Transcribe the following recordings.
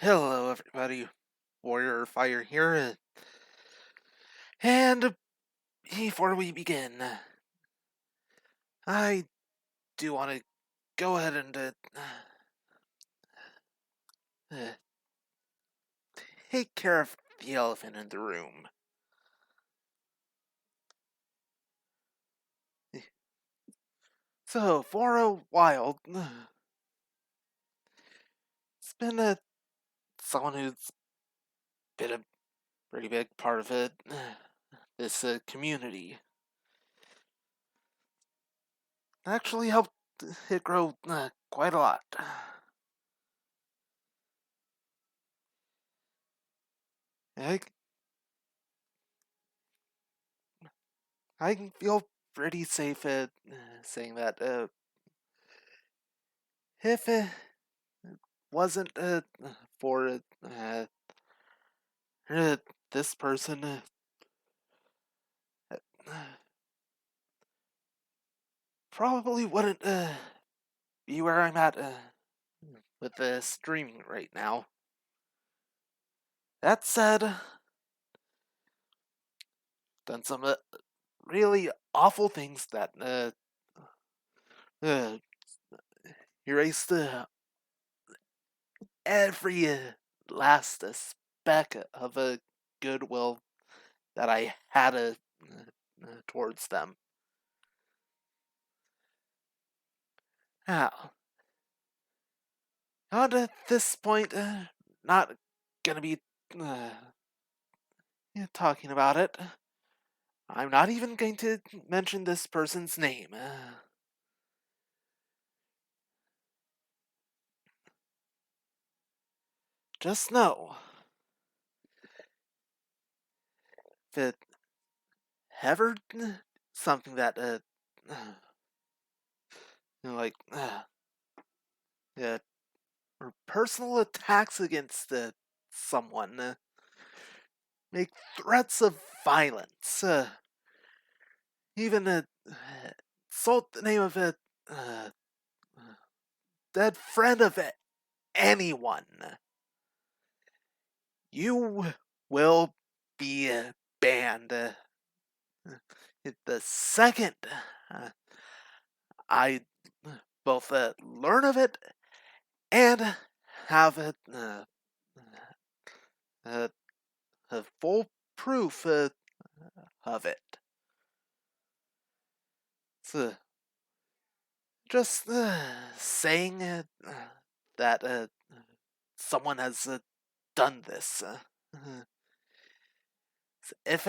Hello, everybody. Warrior Fire here. And before we begin, I do want to go ahead and uh, take care of the elephant in the room. So, for a while, it's been someone who's been a pretty big part of this community. Actually helped it grow quite a lot. I, I can feel pretty safe at saying that if it wasn't for uh, this person, probably wouldn't be where I'm at with the streaming right now. That said, done some really awful things that uh, erased every last speck of goodwill that I had towards them. Now, at this point, not gonna be talking about it. I'm not even going to mention this person's name. Just know, if it ever something that like or personal attacks against someone, make threats of violence, even insult the name of a dead friend of anyone, you will be banned. The second I both learn of it and have it full proof of it. So just saying that someone has done this. If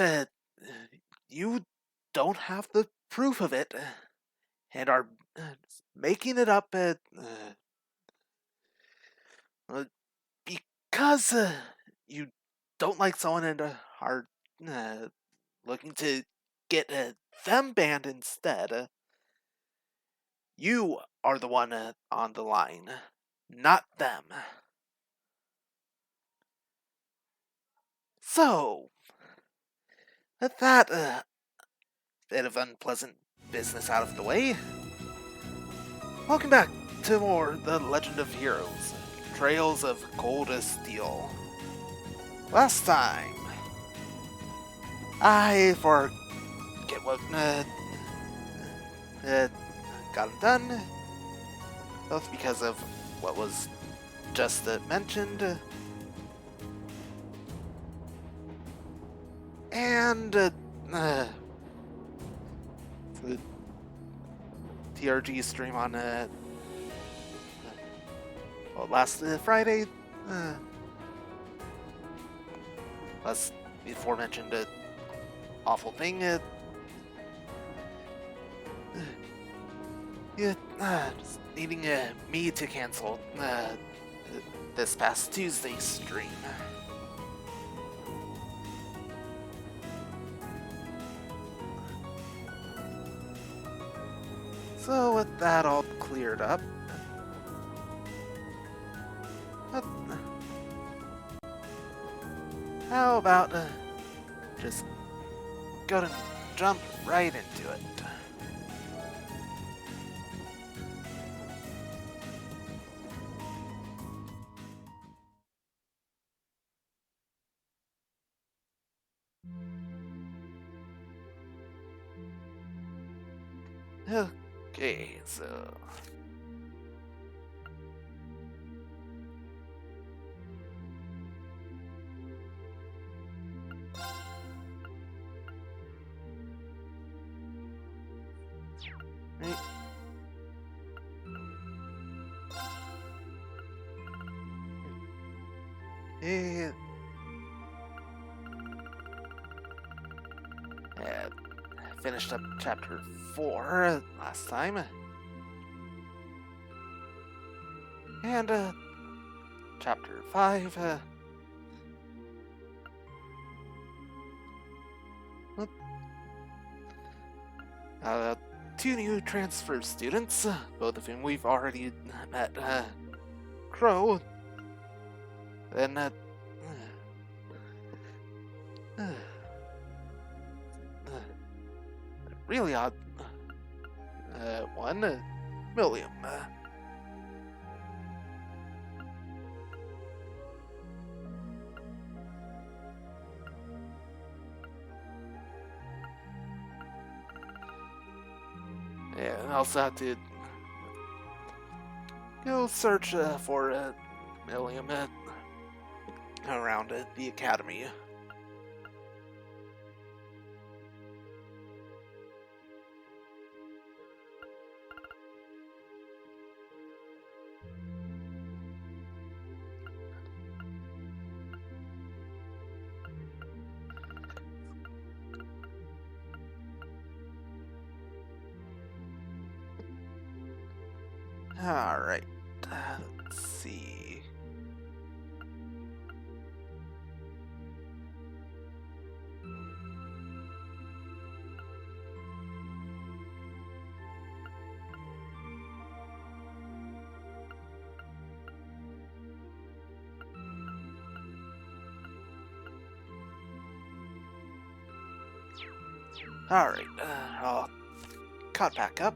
you don't have the proof of it and are making it up because you don't like someone and are looking to get them banned instead, you are the one on the line, not them. So, with that bit of unpleasant business out of the way, welcome back to more The Legend of Heroes, Trails of Cold as Steel. Last time, I forget what got him done, both because of what was just mentioned, and the TRG stream on last Friday, last before mentioned awful thing. Just needing me to cancel this past Tuesday's stream. So with that all cleared up, how about just go to jump right into it. Okay, so... Right. Eh, finished up chapter 4 last time. And, chapter 5, whoop. Two new transfer students, both of whom we've already met. Crow, then, really odd one, William. Yeah, and also have to go search for William around the academy. Alright, let's see. Alright, I'll cut back up.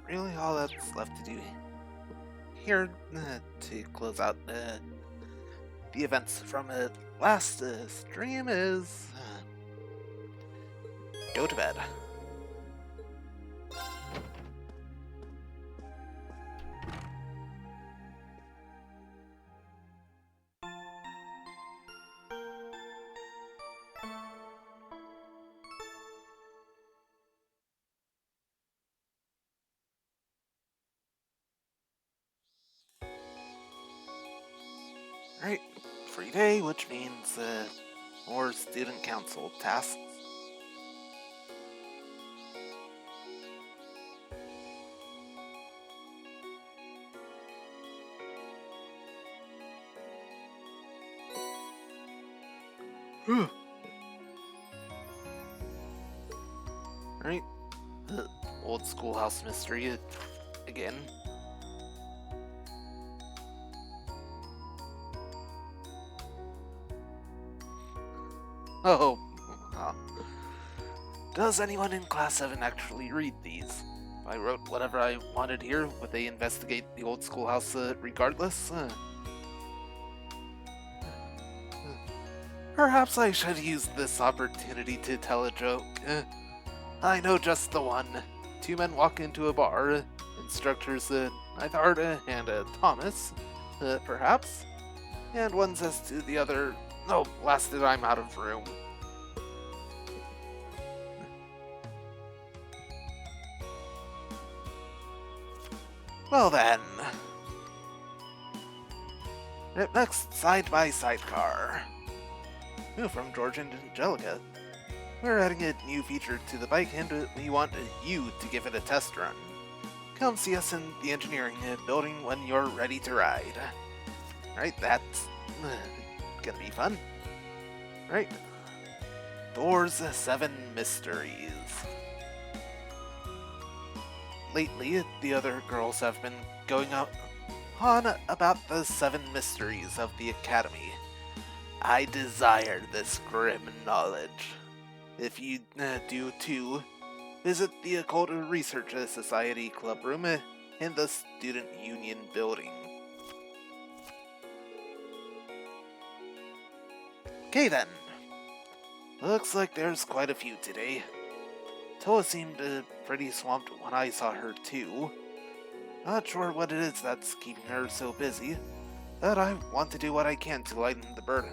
Really, all that's left to do here to close out the events from last stream is go to bed. Right, free day, which means more student council tasks. Right, old schoolhouse mystery again. Oh, does anyone in Class 7 actually read these? I wrote whatever I wanted here. Would they investigate the old schoolhouse regardless? Perhaps I should use this opportunity to tell a joke. I know just the one. Two men walk into a bar. Instructors Neitharda and Thomas, perhaps. And one says to the other, "No, blasted, I'm out of room." Well then. Next, side-by-side car. Ooh, from George and Angelica. We're adding a new feature to the bike and we want you to give it a test run. Come see us in the engineering building when you're ready to ride. Right, that's gonna be fun. Right. Thor's 7 Mysteries. Lately, the other girls have been going on about the 7 mysteries of the Academy. I desire this grim knowledge. If you do too, visit the Occult Research Society club room in the Student Union building. Okay then. Looks like there's quite a few today. Toa seemed pretty swamped when I saw her too. Not sure what it is that's keeping her so busy, but I want to do what I can to lighten the burden.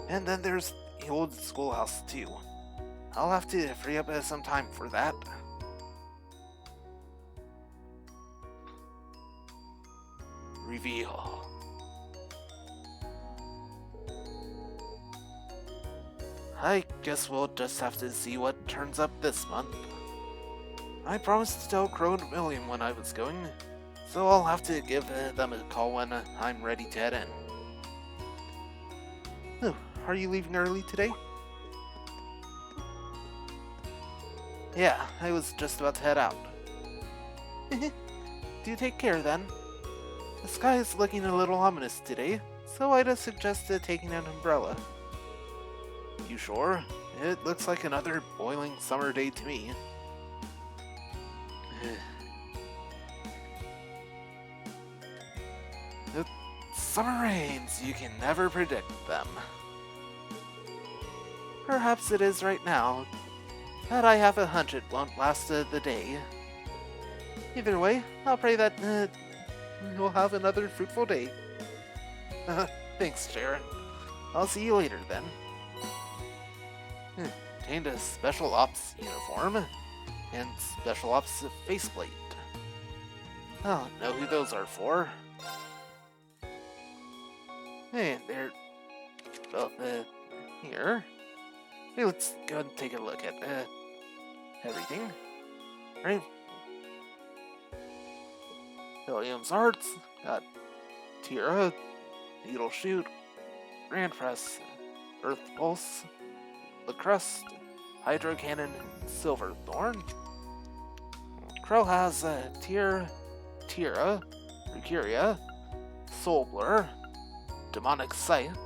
And then there's the old schoolhouse too. I'll have to free up some time for that. Reveal. I guess we'll just have to see what turns up this month. I promised to tell Crow and William when I was going, so I'll have to give them a call when I'm ready to head in. Oh, are you leaving early today? Yeah, I was just about to head out. Do take care then. The sky is looking a little ominous today, so I'd suggest taking an umbrella. You sure? It looks like another boiling summer day to me. The summer rains, you can never predict them. Perhaps it is right now, but I have a hunch it won't last the day. Either way, I'll pray that you'll have another fruitful day. Thanks, Sharon. I'll see you later then. Obtained a Special Ops uniform and Special Ops faceplate. I don't know who those are for. Hey, they're both here. Hey, let's go and take a look at everything. Right? William's Arts, got Tira, Needle Shoot, Grand Press, Earth Pulse, the Crust, Hydro Cannon, Silverthorn. Crow has Tira, Mercuria, Soul Blur, Demonic Scythe,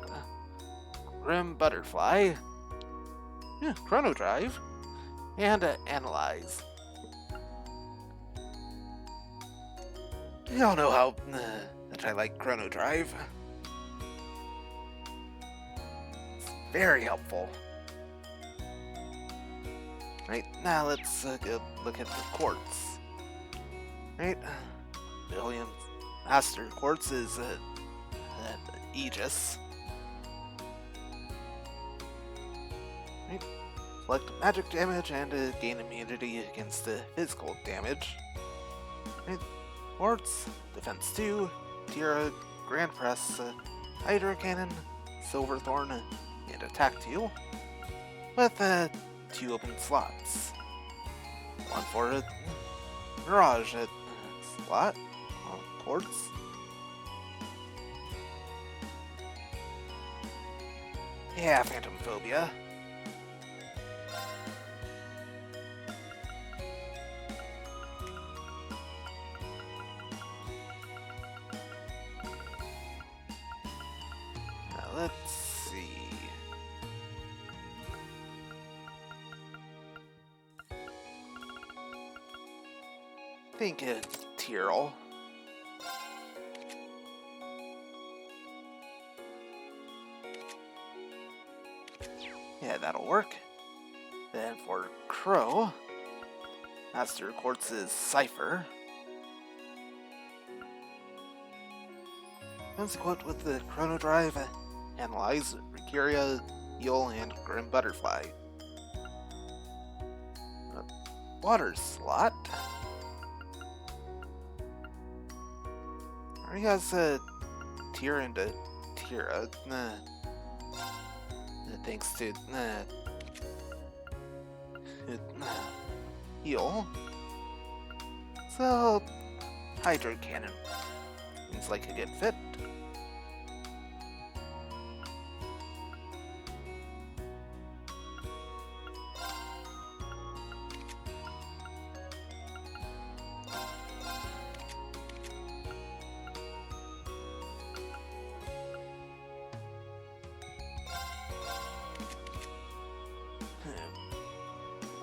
Grim Butterfly, Chrono Drive, and Analyze. Y'all know how much I like Chrono Drive. It's very helpful. Right, now let's go look at the quartz. Right, William's Master Quartz is Aegis. Right, select magic damage and gain immunity against physical damage. Right, Quartz, Defense 2, Tira, Grand Press, Hydro Cannon, Silverthorn, and Attack 2, with 2 open slots. One for a Mirage slot, Quartz. Yeah, Phantom Phobia. Let's see. I think it's Tyrrell. Yeah, that'll work. Then for Crow, Master Quartz is Cypher. Once equipped with the Chrono Drive, Analyze, Mercuria, Heal, and Grim Butterfly. Water slot. Already has Tira and Tira. Thanks to Heal. So, Hydro Cannon seems like a good fit.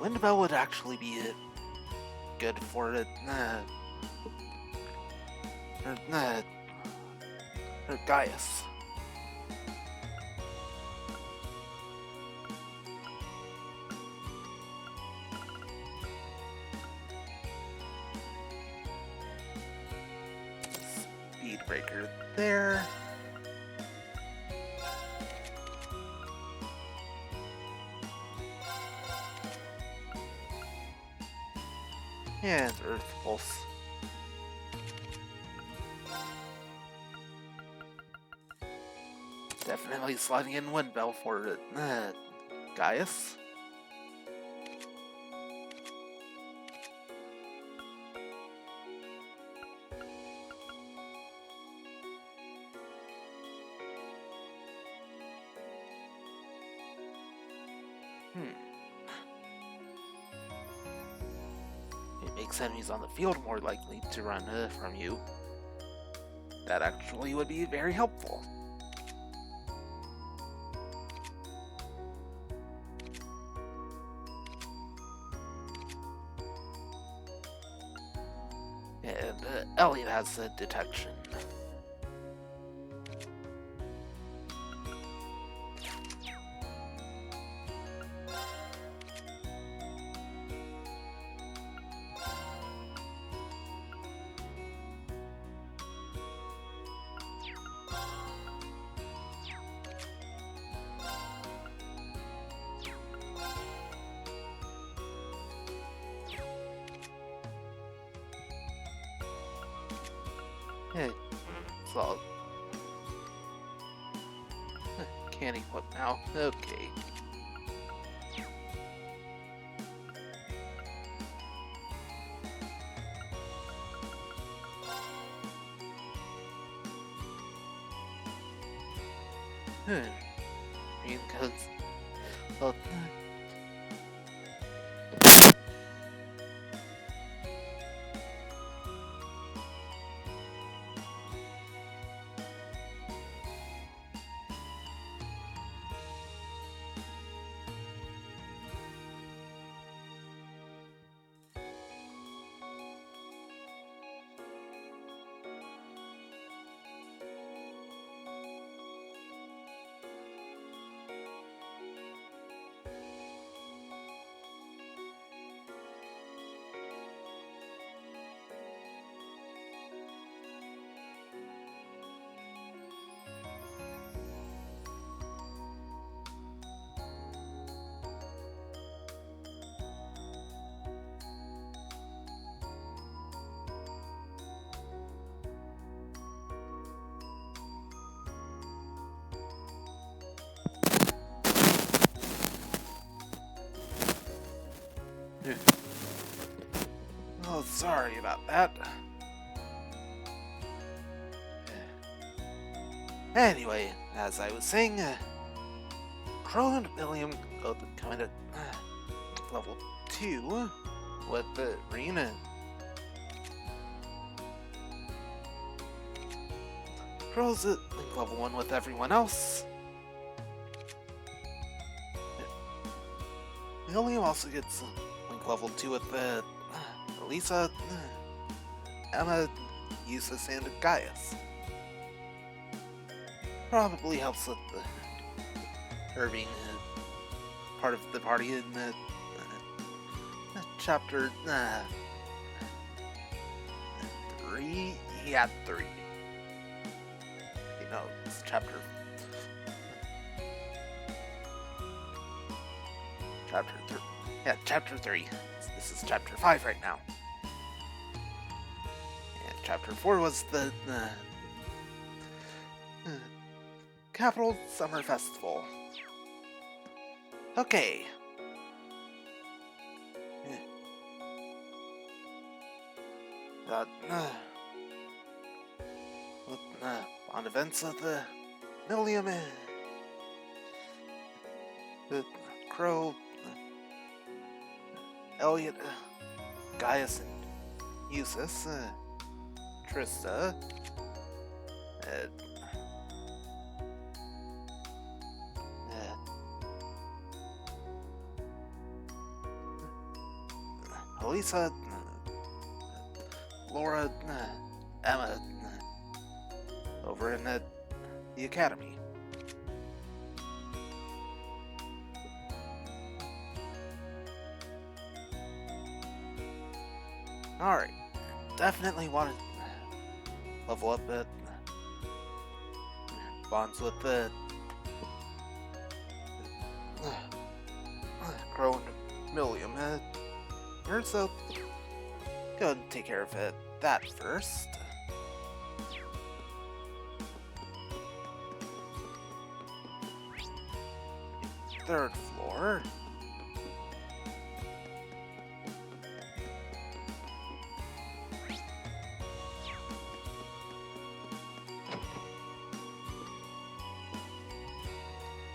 Windbell would actually be good for it. Gaius. there. And Earth Pulse. Definitely sliding in Wind Bell for Gaius. It makes enemies on the field more likely to run from you. That actually would be very helpful. And Elliot has detection. So can't equip now. Okay. Because well, oh, sorry about that. Anyway, as I was saying, Crow and William come in at level 2 with the Rena. Crow's at level 1 with everyone else. William also gets level 2 with Elisa, Emma, Eustace, and Gaius. Probably helps with her being part of the party in chapter 3? Yeah, 3. You know, it's chapter 3. Yeah, chapter 3. This is chapter 5 right now. And chapter 4 was the Capital Summer Festival. Okay. On events of the Millium, the Crow, Elliot, Gaius, and Eustace, Trista, Elisa, Laura, Emma, over in the academy. Alright, definitely want to level up corresponds with the grown Millium. Here, so go and take care of that first. Third floor.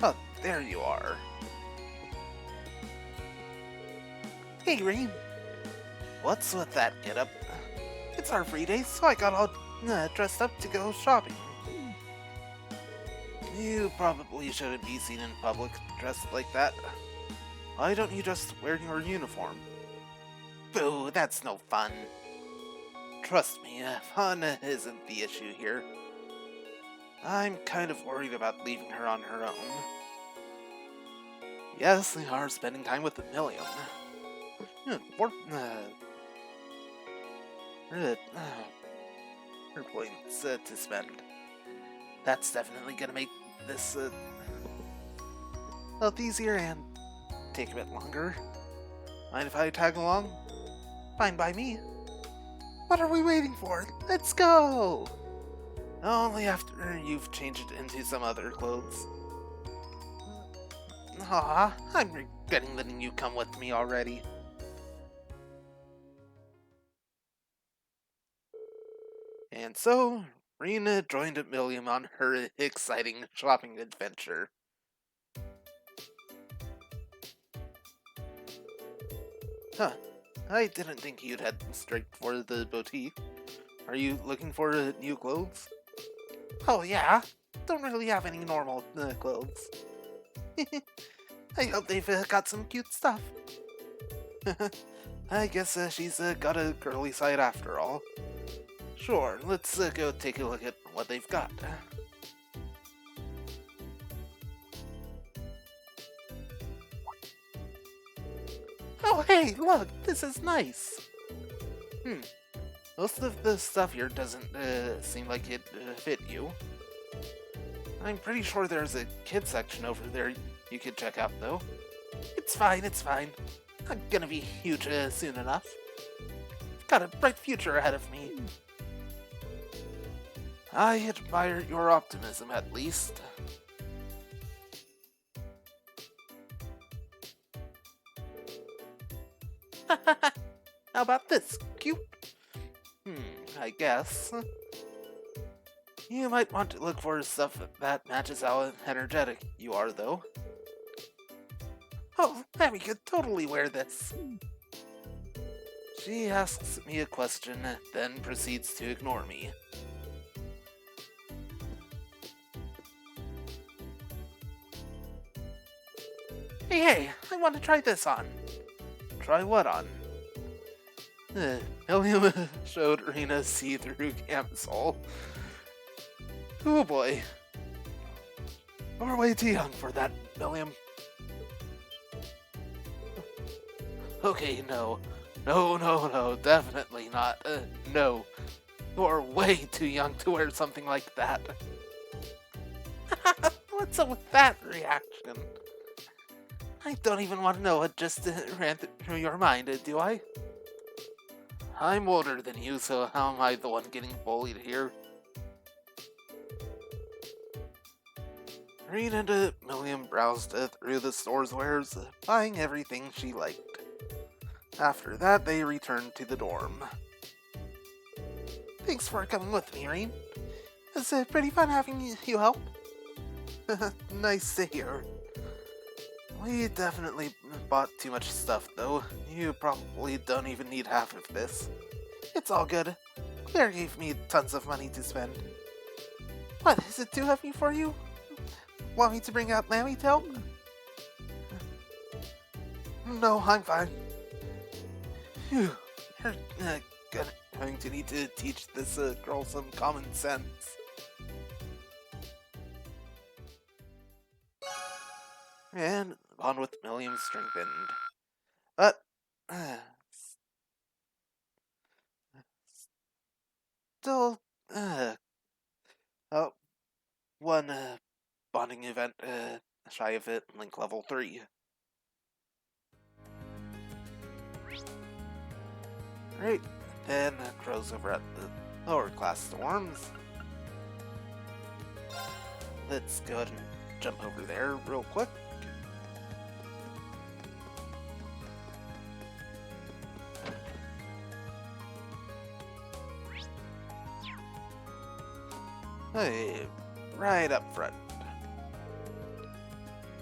Oh, there you are. Hey, Reem. What's with that getup? It's our free day, so I got all dressed up to go shopping. You probably shouldn't be seen in public dressed like that. Why don't you just wear your uniform? Boo, that's no fun. Trust me, fun isn't the issue here. I'm kind of worried about leaving her on her own. Yes, we are spending time with Millium. Her points to spend. That's definitely gonna make this a lot easier and take a bit longer. Mind if I tag along? Fine by me. What are we waiting for? Let's go! Only after you've changed it into some other clothes. Aw, I'm regretting letting you come with me already. And so, Rena joined Millium on her exciting shopping adventure. Huh, I didn't think you'd head straight for the boutique. Are you looking for new clothes? Oh yeah, don't really have any normal clothes. I hope they've got some cute stuff. I guess she's got a girly side after all. Sure, let's go take a look at what they've got. Oh hey, look, this is nice! Most of the stuff here doesn't seem like it fit you. I'm pretty sure there's a kid section over there you could check out, though. It's fine, it's fine. I'm gonna be huge soon enough. Got a bright future ahead of me. I admire your optimism, at least. How about this? Cute? I guess. You might want to look for stuff that matches how energetic you are, though. Oh, Abby could totally wear this. She asks me a question, then proceeds to ignore me. Hey, I want to try this on. Try what on? Millium showed Rena's see-through camisole. Oh boy. You're way too young for that, Millium. Okay, no. No, definitely not. No. You're way too young to wear something like that. What's up with that reaction? I don't even want to know what just ran through your mind, do I? I'm older than you, so how am I the one getting bullied here? Rena and Millium browsed through the store's wares, buying everything she liked. After that, they returned to the dorm. Thanks for coming with me, Reen. It's pretty fun having you help. Nice to hear. We definitely bought too much stuff, though. You probably don't even need half of this. It's all good. Claire gave me tons of money to spend. What, is it too heavy for you? Want me to bring out Lammy to help? No, I'm fine. Phew, you're going to need to teach this girl some common sense. And the bond with Millium strengthened. But, still, one bonding event shy of it, Link level 3. Alright, then Crow's over at the lower class storms. Let's go ahead and jump over there real quick. Hey, right up front.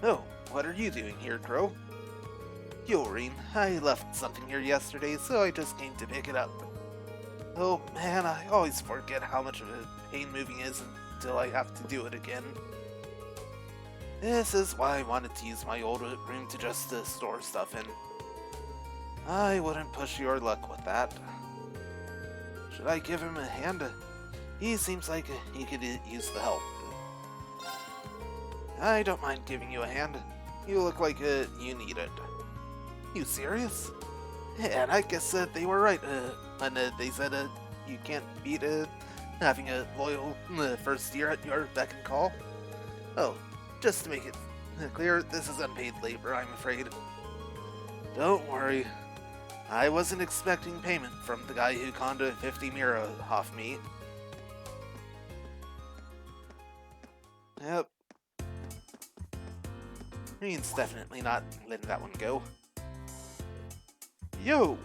Oh, what are you doing here, Crow? Yoreen, I left something here yesterday, so I just came to pick it up. Oh man, I always forget how much of a pain moving is until I have to do it again. This is why I wanted to use my old room to just store stuff in. I wouldn't push your luck with that. Should I give him a hand? He seems like he could use the help. I don't mind giving you a hand. You look like you need it. You serious? Yeah, and I guess they were right when they said you can't beat having a loyal first year at your beck and call. Oh, just to make it clear, this is unpaid labor, I'm afraid. Don't worry. I wasn't expecting payment from the guy who conned 50 mira off me. Yep. Green's definitely not letting that one go. Yo!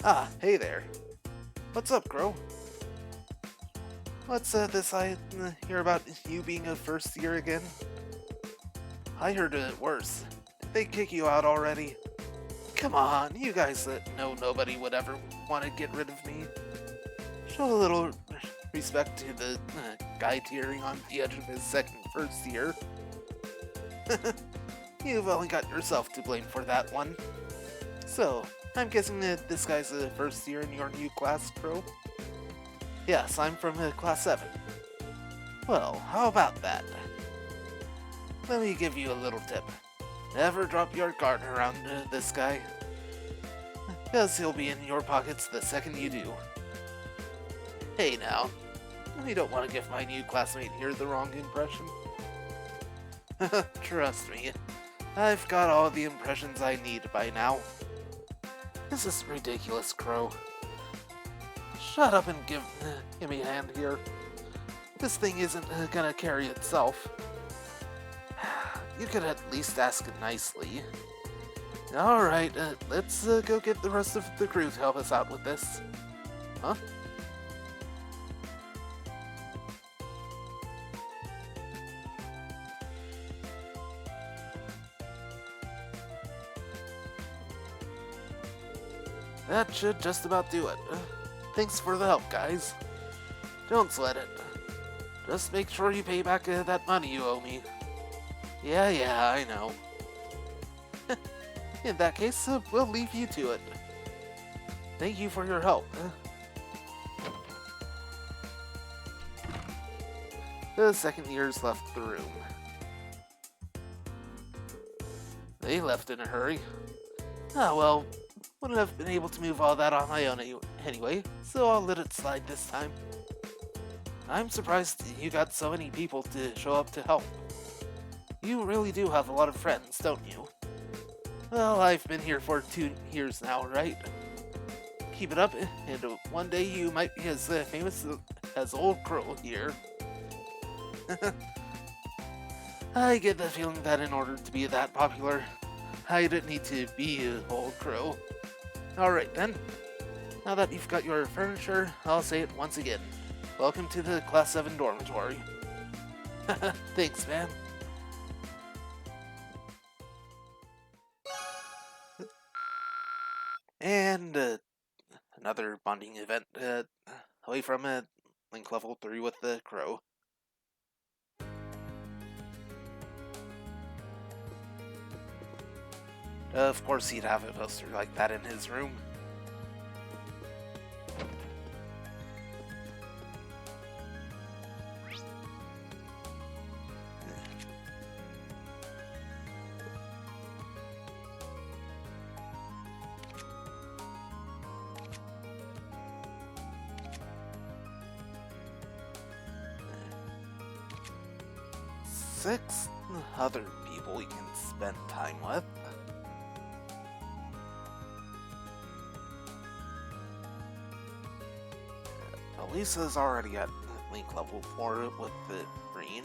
Ah, hey there. What's up, Crow? What's this I hear about you being a first year again? I heard it worse. Did they kick you out already? Come on, you guys know nobody would ever want to get rid of me. Show a little respect to the guy teetering on the edge of his first year. You've only got yourself to blame for that one. So, I'm guessing that this guy's a first year in your new class, Crow? Yes, I'm from class 7. Well, how about that? Let me give you a little tip. Never drop your guard around this guy, because he'll be in your pockets the second you do. Hey now, we don't want to give my new classmate here the wrong impression. Trust me, I've got all the impressions I need by now. This is ridiculous, Crow. Shut up and give me a hand here. This thing isn't gonna carry itself. You could at least ask it nicely. Alright, let's go get the rest of the crew to help us out with this. Huh? That should just about do it. Thanks for the help, guys. Don't sweat it. Just make sure you pay back that money you owe me. Yeah, I know. In that case, we'll leave you to it. Thank you for your help. The second years left the room. They left in a hurry. Ah, well, wouldn't have been able to move all that on my own anyway, so I'll let it slide this time. I'm surprised you got so many people to show up to help. You really do have a lot of friends, don't you? Well, I've been here for 2 years now, right? Keep it up, and one day you might be as famous as old Crow here. I get the feeling that in order to be that popular, I didn't need to be an old Crow. Alright then, now that you've got your furniture, I'll say it once again. Welcome to the Class 7 dormitory. Thanks, man. And another bonding event away from Link level 3 with the Crow. Of course he'd have a poster like that in his room. 6 other people we can spend time with. Elisa's already at Link level 4 with the green.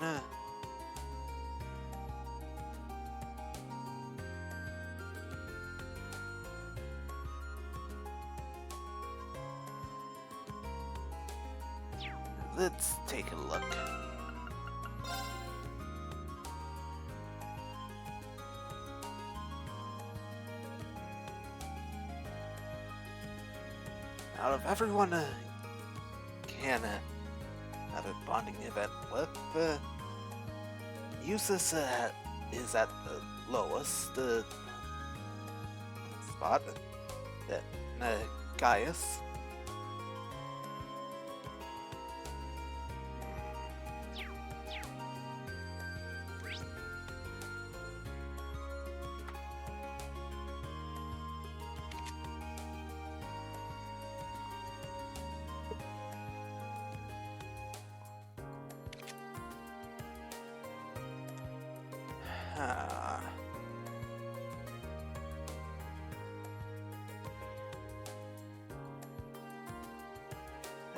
Let's take a look. Out of everyone can have a bonding event with, Eustace is at the lowest spot. Then Gaius.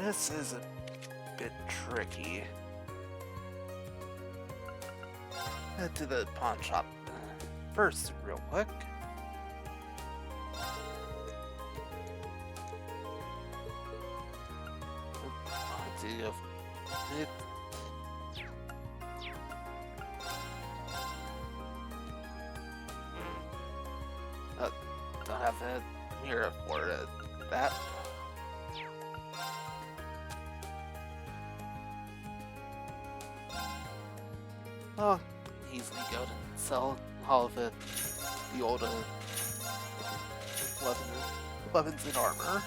This is a bit tricky. Head to the pawn shop first, real quick. Don't have a mirror for that. Oh, easily go to sell all of it, the old weapons and armor.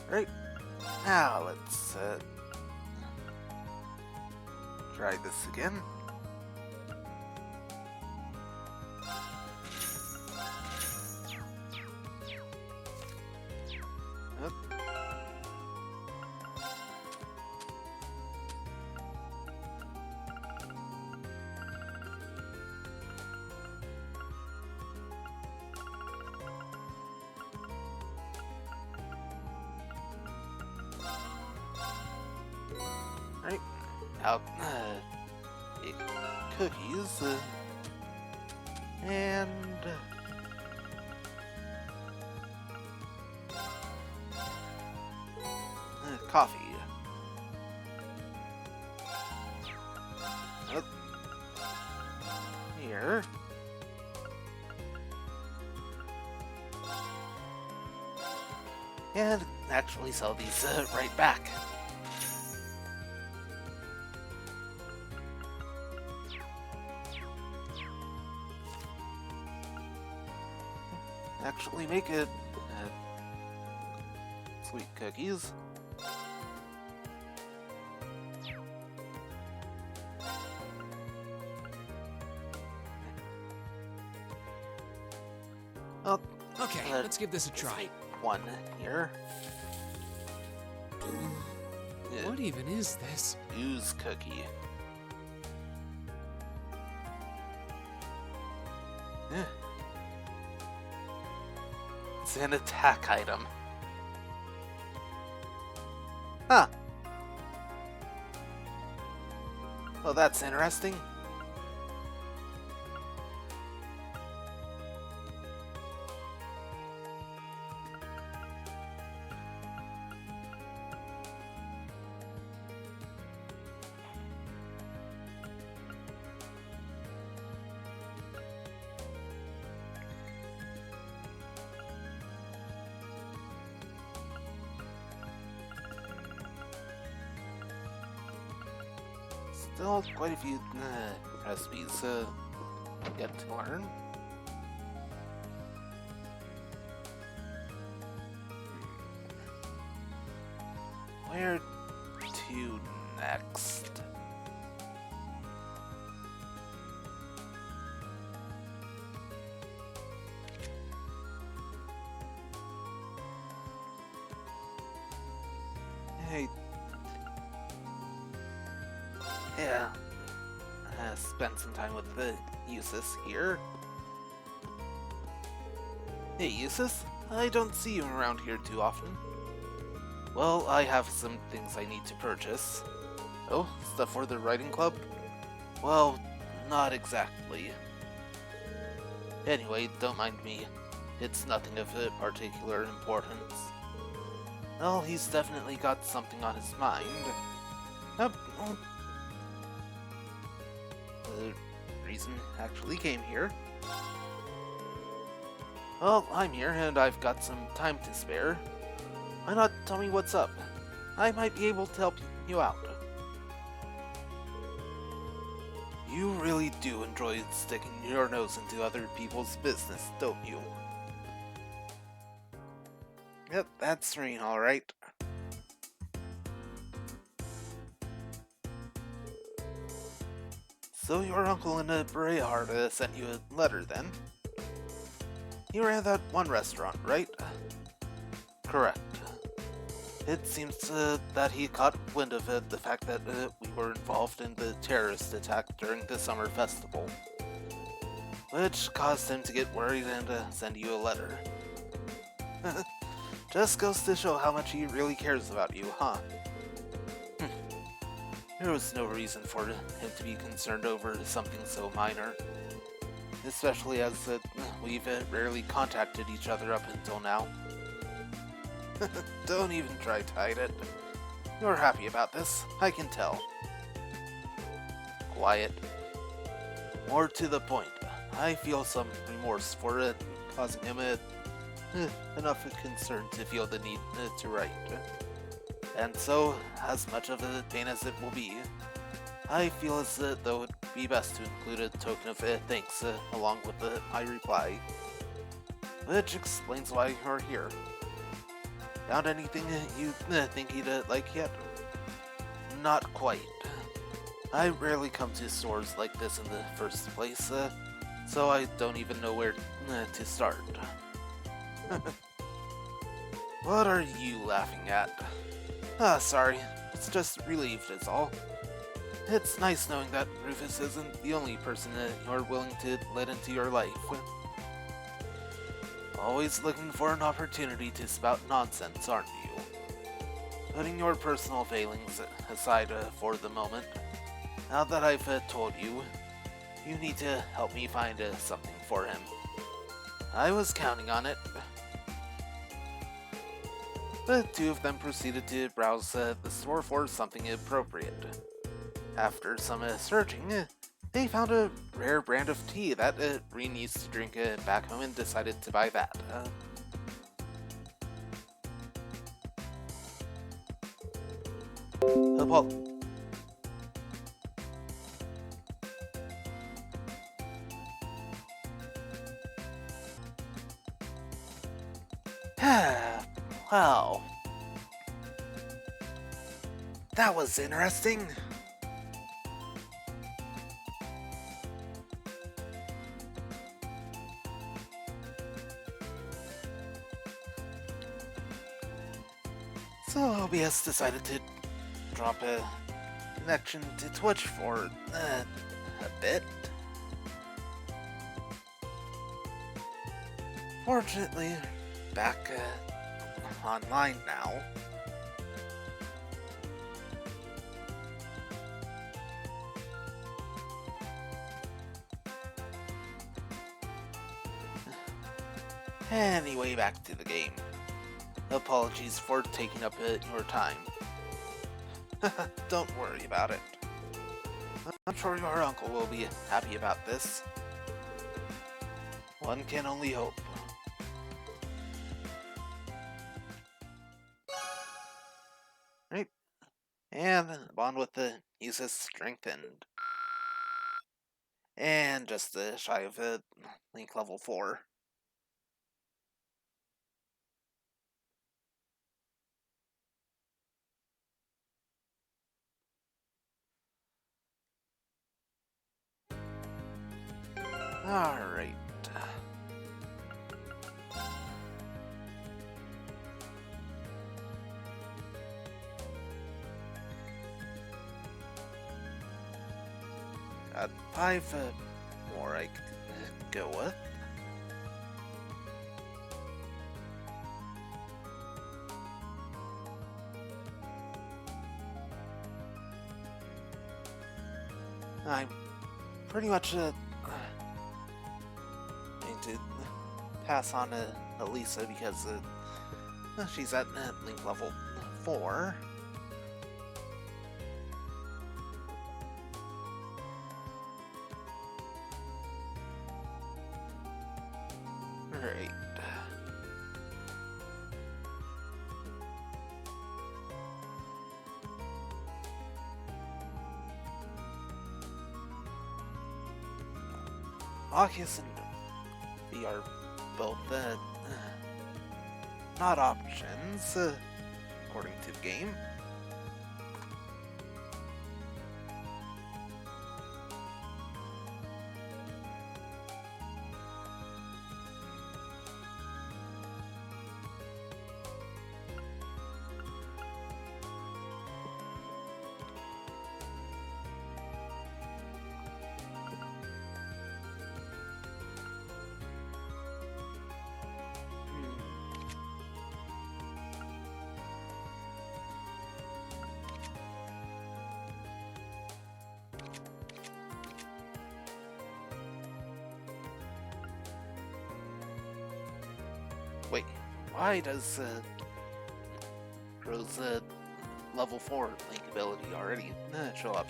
Right, now let's try this again. Oop. Right, now cookies and coffee. Up here. And actually sell these right back. Actually make it sweet cookies. Oh, okay, let's give this a try. One here. What even is this? Use cookie. It's an attack item. Huh. Well, that's interesting. Still quite a few recipes yet to learn. Where to next? spend some time with the Eustace here. Hey, Eustace, I don't see you around here too often. Well, I have some things I need to purchase. Oh, stuff for the writing club? Well, not exactly. Anyway, don't mind me. It's nothing of particular importance. Well, he's definitely got something on his mind. The reason actually came here. Well, I'm here and I've got some time to spare. Why not tell me what's up? I might be able to help you out. You really do enjoy sticking your nose into other people's business, don't you? Yep, that's Serene, alright. So your uncle in Breahard sent you a letter then? You ran that one restaurant, right? Correct. It seems that he caught wind of the fact that we were involved in the terrorist attack during the summer festival, which caused him to get worried and send you a letter. Just goes to show how much he really cares about you, huh? There was no reason for him to be concerned over something so minor, especially as we've rarely contacted each other up until now. Don't even try to hide it. You're happy about this, I can tell. Quiet. More to the point, I feel some remorse for causing him enough concern to feel the need to write. And so, as much of a pain as it will be, I feel as though it'd be best to include a token of thanks along with my reply. Which explains why you're here. Found anything you think you'd like yet? Not quite. I rarely come to stores like this in the first place, so I don't even know where to start. What are you laughing at? Sorry. It's just relieved is all. It's nice knowing that Rufus isn't the only person you're willing to let into your life. Always looking for an opportunity to spout nonsense, aren't you? Putting your personal failings aside for the moment, now that I've told you, you need to help me find something for him. I was counting on it. The two of them proceeded to browse the store for something appropriate. After some searching, they found a rare brand of tea that Reen used to drink back home and decided to buy that. Well, wow. That was interesting. So OBS decided to drop a connection to Twitch for a bit. Fortunately, back online now. Anyway, back to the game. Apologies for taking up your time. Don't worry about it. I'm sure your uncle will be happy about this. One can only hope. Right. And the bond with the uses strengthened. And just shy of link level 4. Alright. Got 5 more I could go with. I'm pretty much going to pass on Elisa because she's at link level 4. Alright. Marcus and we are both not options, according to the game. Wait, why does Rose level 4 link ability already show up?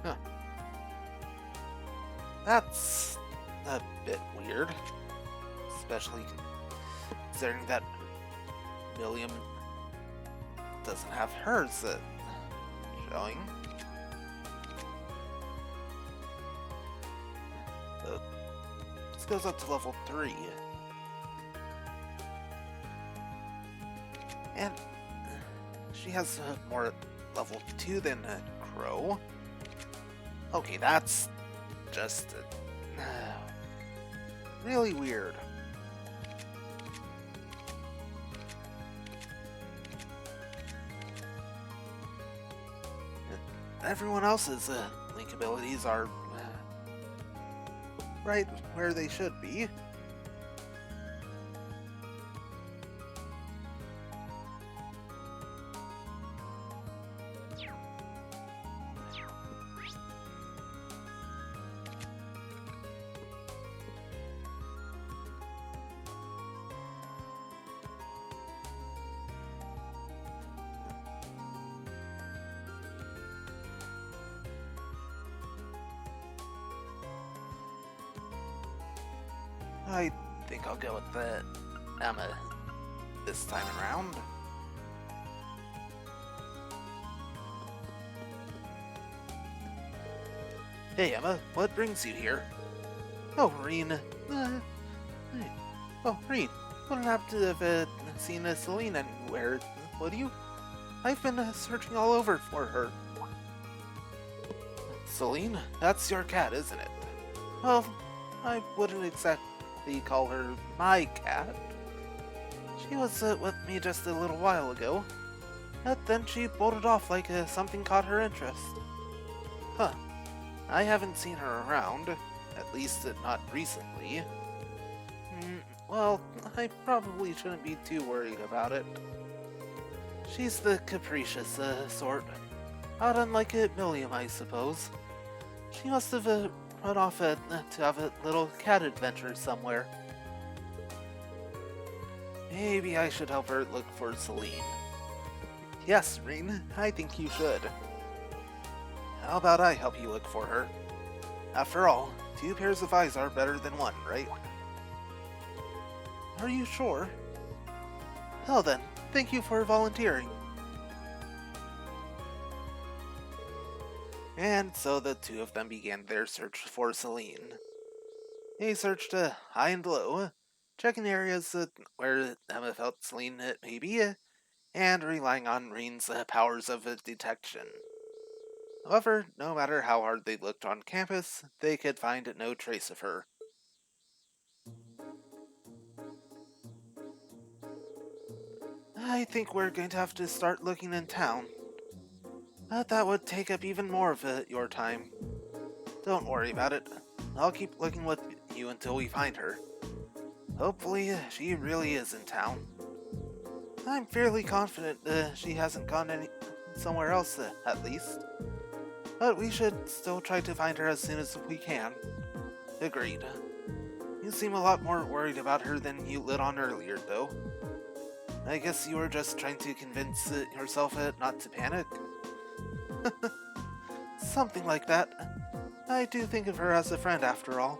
Huh. That's a bit weird, especially considering that William doesn't have hers showing. This goes up to level 3. And she has more level 2 than Crow. Okay, that's just really weird. Everyone else's link abilities are right where they should be. I think I'll go with Emma this time around. Hey Emma, what brings you here? Oh, Reen. Hey. Oh, Reen, wouldn't have to have seen Celine anywhere, would you? I've been searching all over for her. Celine, that's your cat, isn't it? Well, I wouldn't exactly call her my cat. She was with me just a little while ago, but then she bolted off like something caught her interest. Huh. I haven't seen her around, at least not recently. Well, I probably shouldn't be too worried about it. She's the capricious sort. Not unlike William, I suppose. She must have run off to have a little cat adventure somewhere. Maybe I should help her look for Celine. Yes, Reen, I think you should. How about I help you look for her? After all, 2 pairs of eyes are better than 1, right? Are you sure? Well then, thank you for volunteering. And so the 2 of them began their search for Celine. They searched high and low, checking areas where Emma felt Celine may be, and relying on Reen's powers of detection. However, no matter how hard they looked on campus, they could find no trace of her. I think we're going to have to start looking in town. But that would take up even more of your time. Don't worry about it. I'll keep looking with you until we find her. Hopefully, she really is in town. I'm fairly confident she hasn't gone somewhere else, at least. But we should still try to find her as soon as we can. Agreed. You seem a lot more worried about her than you lit on earlier, though. I guess you were just trying to convince yourself not to panic? Something like that. I do think of her as a friend, after all.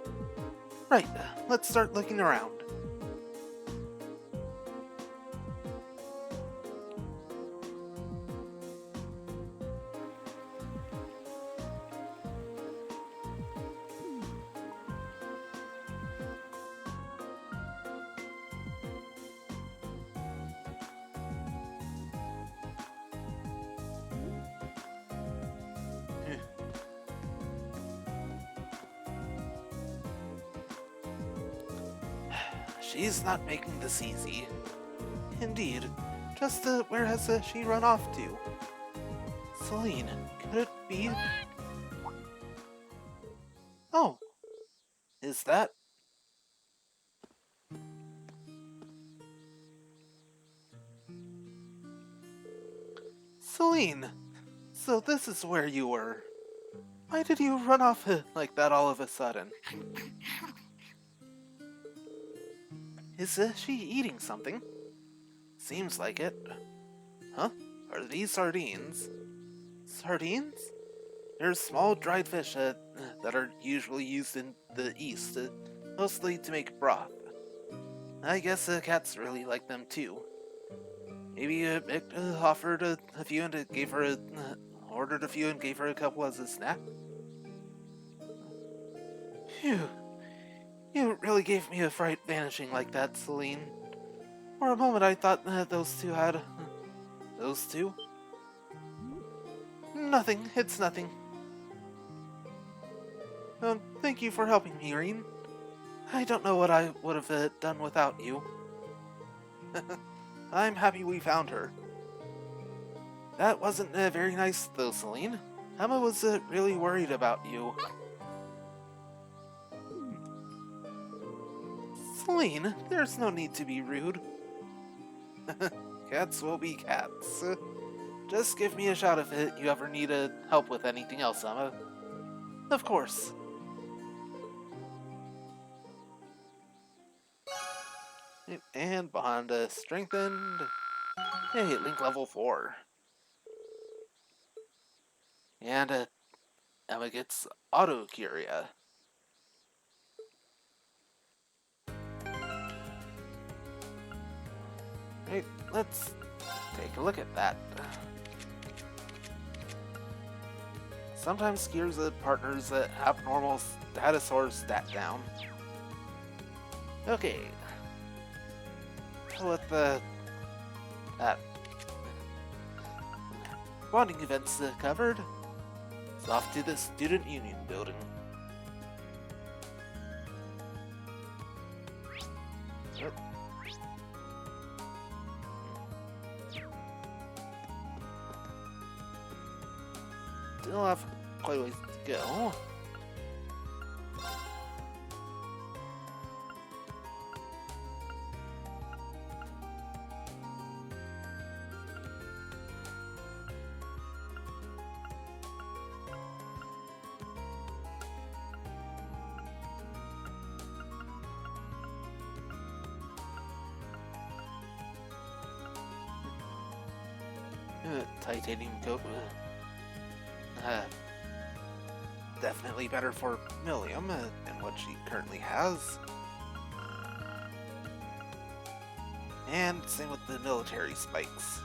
Right, let's start looking around. She's not making this easy. Indeed. Just where has she run off to? Celine, could it be? Oh, is that? Celine, so this is where you were. Why did you run off like that all of a sudden? Is she eating something? Seems like it. Huh? Are these sardines? Sardines? They're small dried fish that are usually used in the East, mostly to make broth. I guess cats really like them too. Maybe Mick offered a few and gave her ordered a few and gave her a couple as a snack. Phew. You really gave me a fright vanishing like that, Celine. For a moment I thought those two had... Those two? Nothing, it's nothing. Thank you for helping me, Irene. I don't know what I would have done without you. I'm happy we found her. That wasn't very nice, though, Celine. Emma was really worried about you. Celine, there's no need to be rude. Cats will be cats. Just give me a shout if you ever need help with anything else, Emma. Of course. And bond strengthened. Hey, link level 4. And Emma gets auto curia. Right, let's take a look at that. Sometimes skiers partners that have normal status or stat down. Okay. With that bonding events covered, it's off to the student union building. Yep. Still have quite a ways to go. Titanium coat. Definitely better for Millium than what she currently has. And same with the military spikes.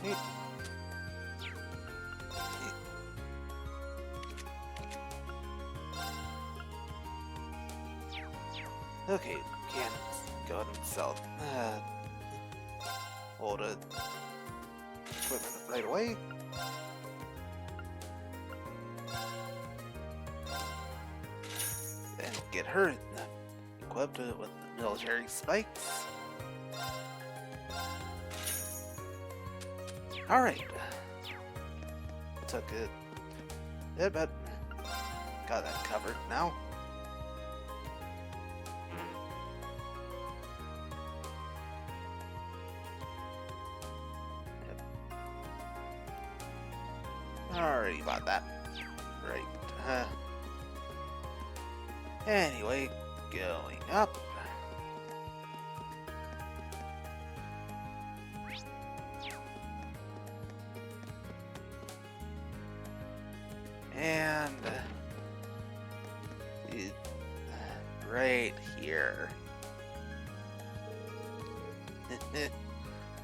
Hey. Okay, can't go ahead and sell hold it equipment right away. get her equipped with military spikes. Alright. Took it. Yeah, but got that covered now. Already bought that. Right. Anyway, going up. And right here.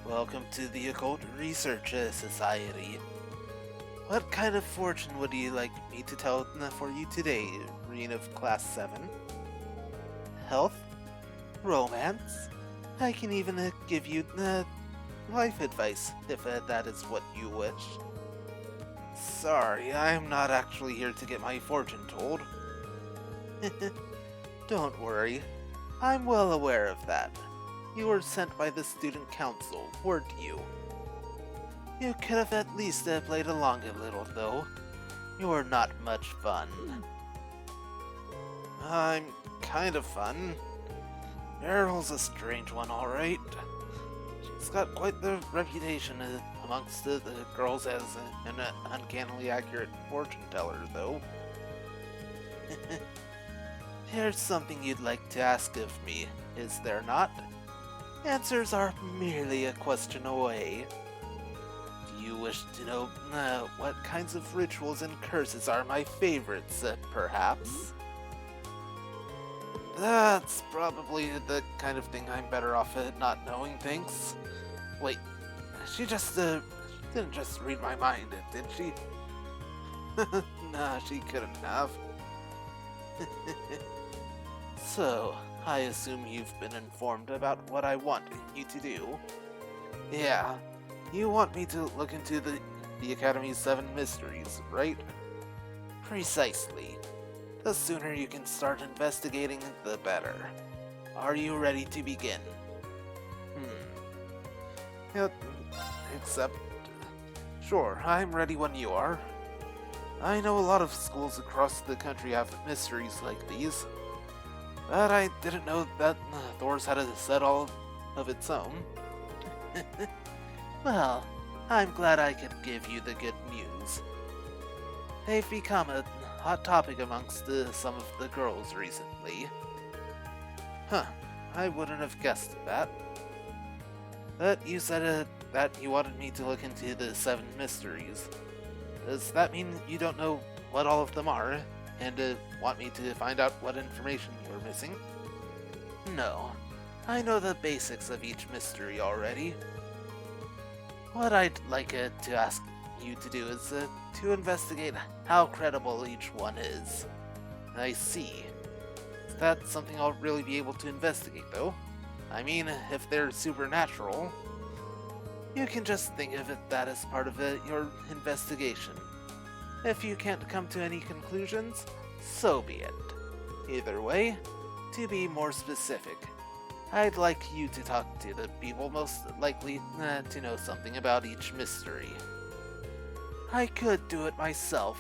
Welcome to the Occult Research Society. What kind of fortune would you like me to tell for you today, Rean of Class 7? Health? Romance? I can even give you life advice, if that is what you wish. Sorry, I'm not actually here to get my fortune told. Don't worry, I'm well aware of that. You were sent by the student council, weren't you? You could have at least played along a little, though. You're not much fun. I'm kind of fun. Errol's a strange one, alright. She's got quite the reputation amongst the girls as an uncannily accurate fortune teller, though. Here's something you'd like to ask of me, is there not? Answers are merely a question away. Do you wish to know what kinds of rituals and curses are my favorites, perhaps? That's probably the kind of thing I'm better off at not knowing, thanks. Wait, she just didn't just read my mind, did she? Nah, she couldn't have. So, I assume you've been informed about what I want you to do. Yeah, you want me to look into the Academy's 7 mysteries, right? Precisely. The sooner you can start investigating, the better. Are you ready to begin? Yep, except... Sure, I'm ready when you are. I know a lot of schools across the country have mysteries like these, but I didn't know that Thor's had a set all of its own. Well, I'm glad I could give you the good news. They've become a hot topic amongst some of the girls recently. Huh, I wouldn't have guessed that. But you said that you wanted me to look into the 7 mysteries. Does that mean you don't know what all of them are, and want me to find out what information you're missing? No, I know the basics of each mystery already. What I'd like to ask you to do is to investigate how credible each one is. I see. Is that something I'll really be able to investigate, though? I mean, if they're supernatural, you can just think of that as part of your investigation. If you can't come to any conclusions, so be it. Either way, to be more specific, I'd like you to talk to the people most likely to know something about each mystery. I could do it myself,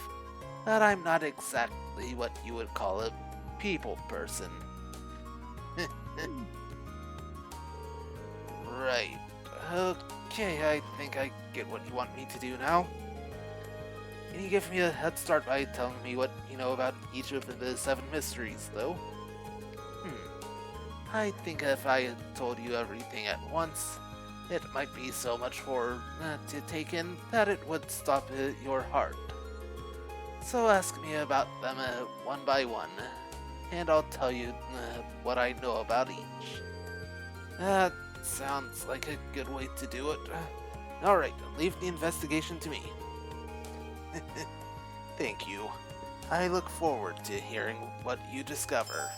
but I'm not exactly what you would call a people person. Right. Okay, I think I get what you want me to do now. Can you give me a head start by telling me what you know about each of the 7 mysteries, though? I think if I had told you everything at once, it might be so much horror to take in that it would stop your heart. So ask me about them one by one, and I'll tell you what I know about each. That sounds like a good way to do it. Alright, leave the investigation to me. Thank you. I look forward to hearing what you discover.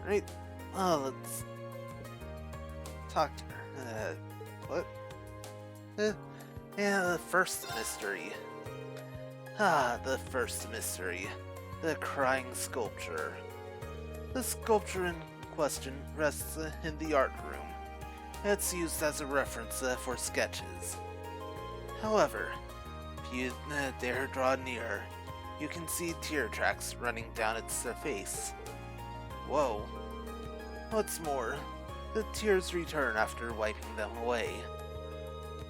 Right, let's talk to her. What? Yeah, the first mystery. The first mystery. The crying sculpture. The sculpture in question rests in the art room. It's used as a reference for sketches. However, if you dare draw near, you can see tear tracks running down its face. Whoa. What's more, the tears return after wiping them away.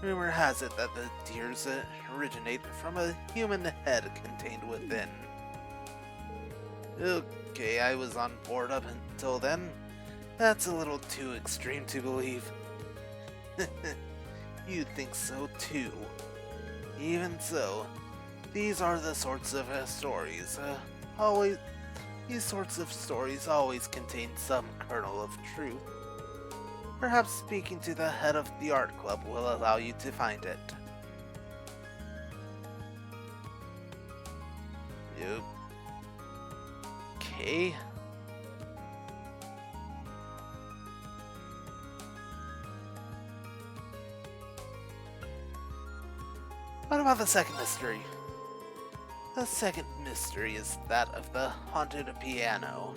Rumor has it that the tears originate from a human head contained within. Okay, I was on board up until then. That's a little too extreme to believe. You think so too. Even so, these are the sorts of stories. These sorts of stories always contain some kernel of truth. Perhaps speaking to the head of the art club will allow you to find it. Okay. What about the second mystery? The second mystery is that of the haunted piano.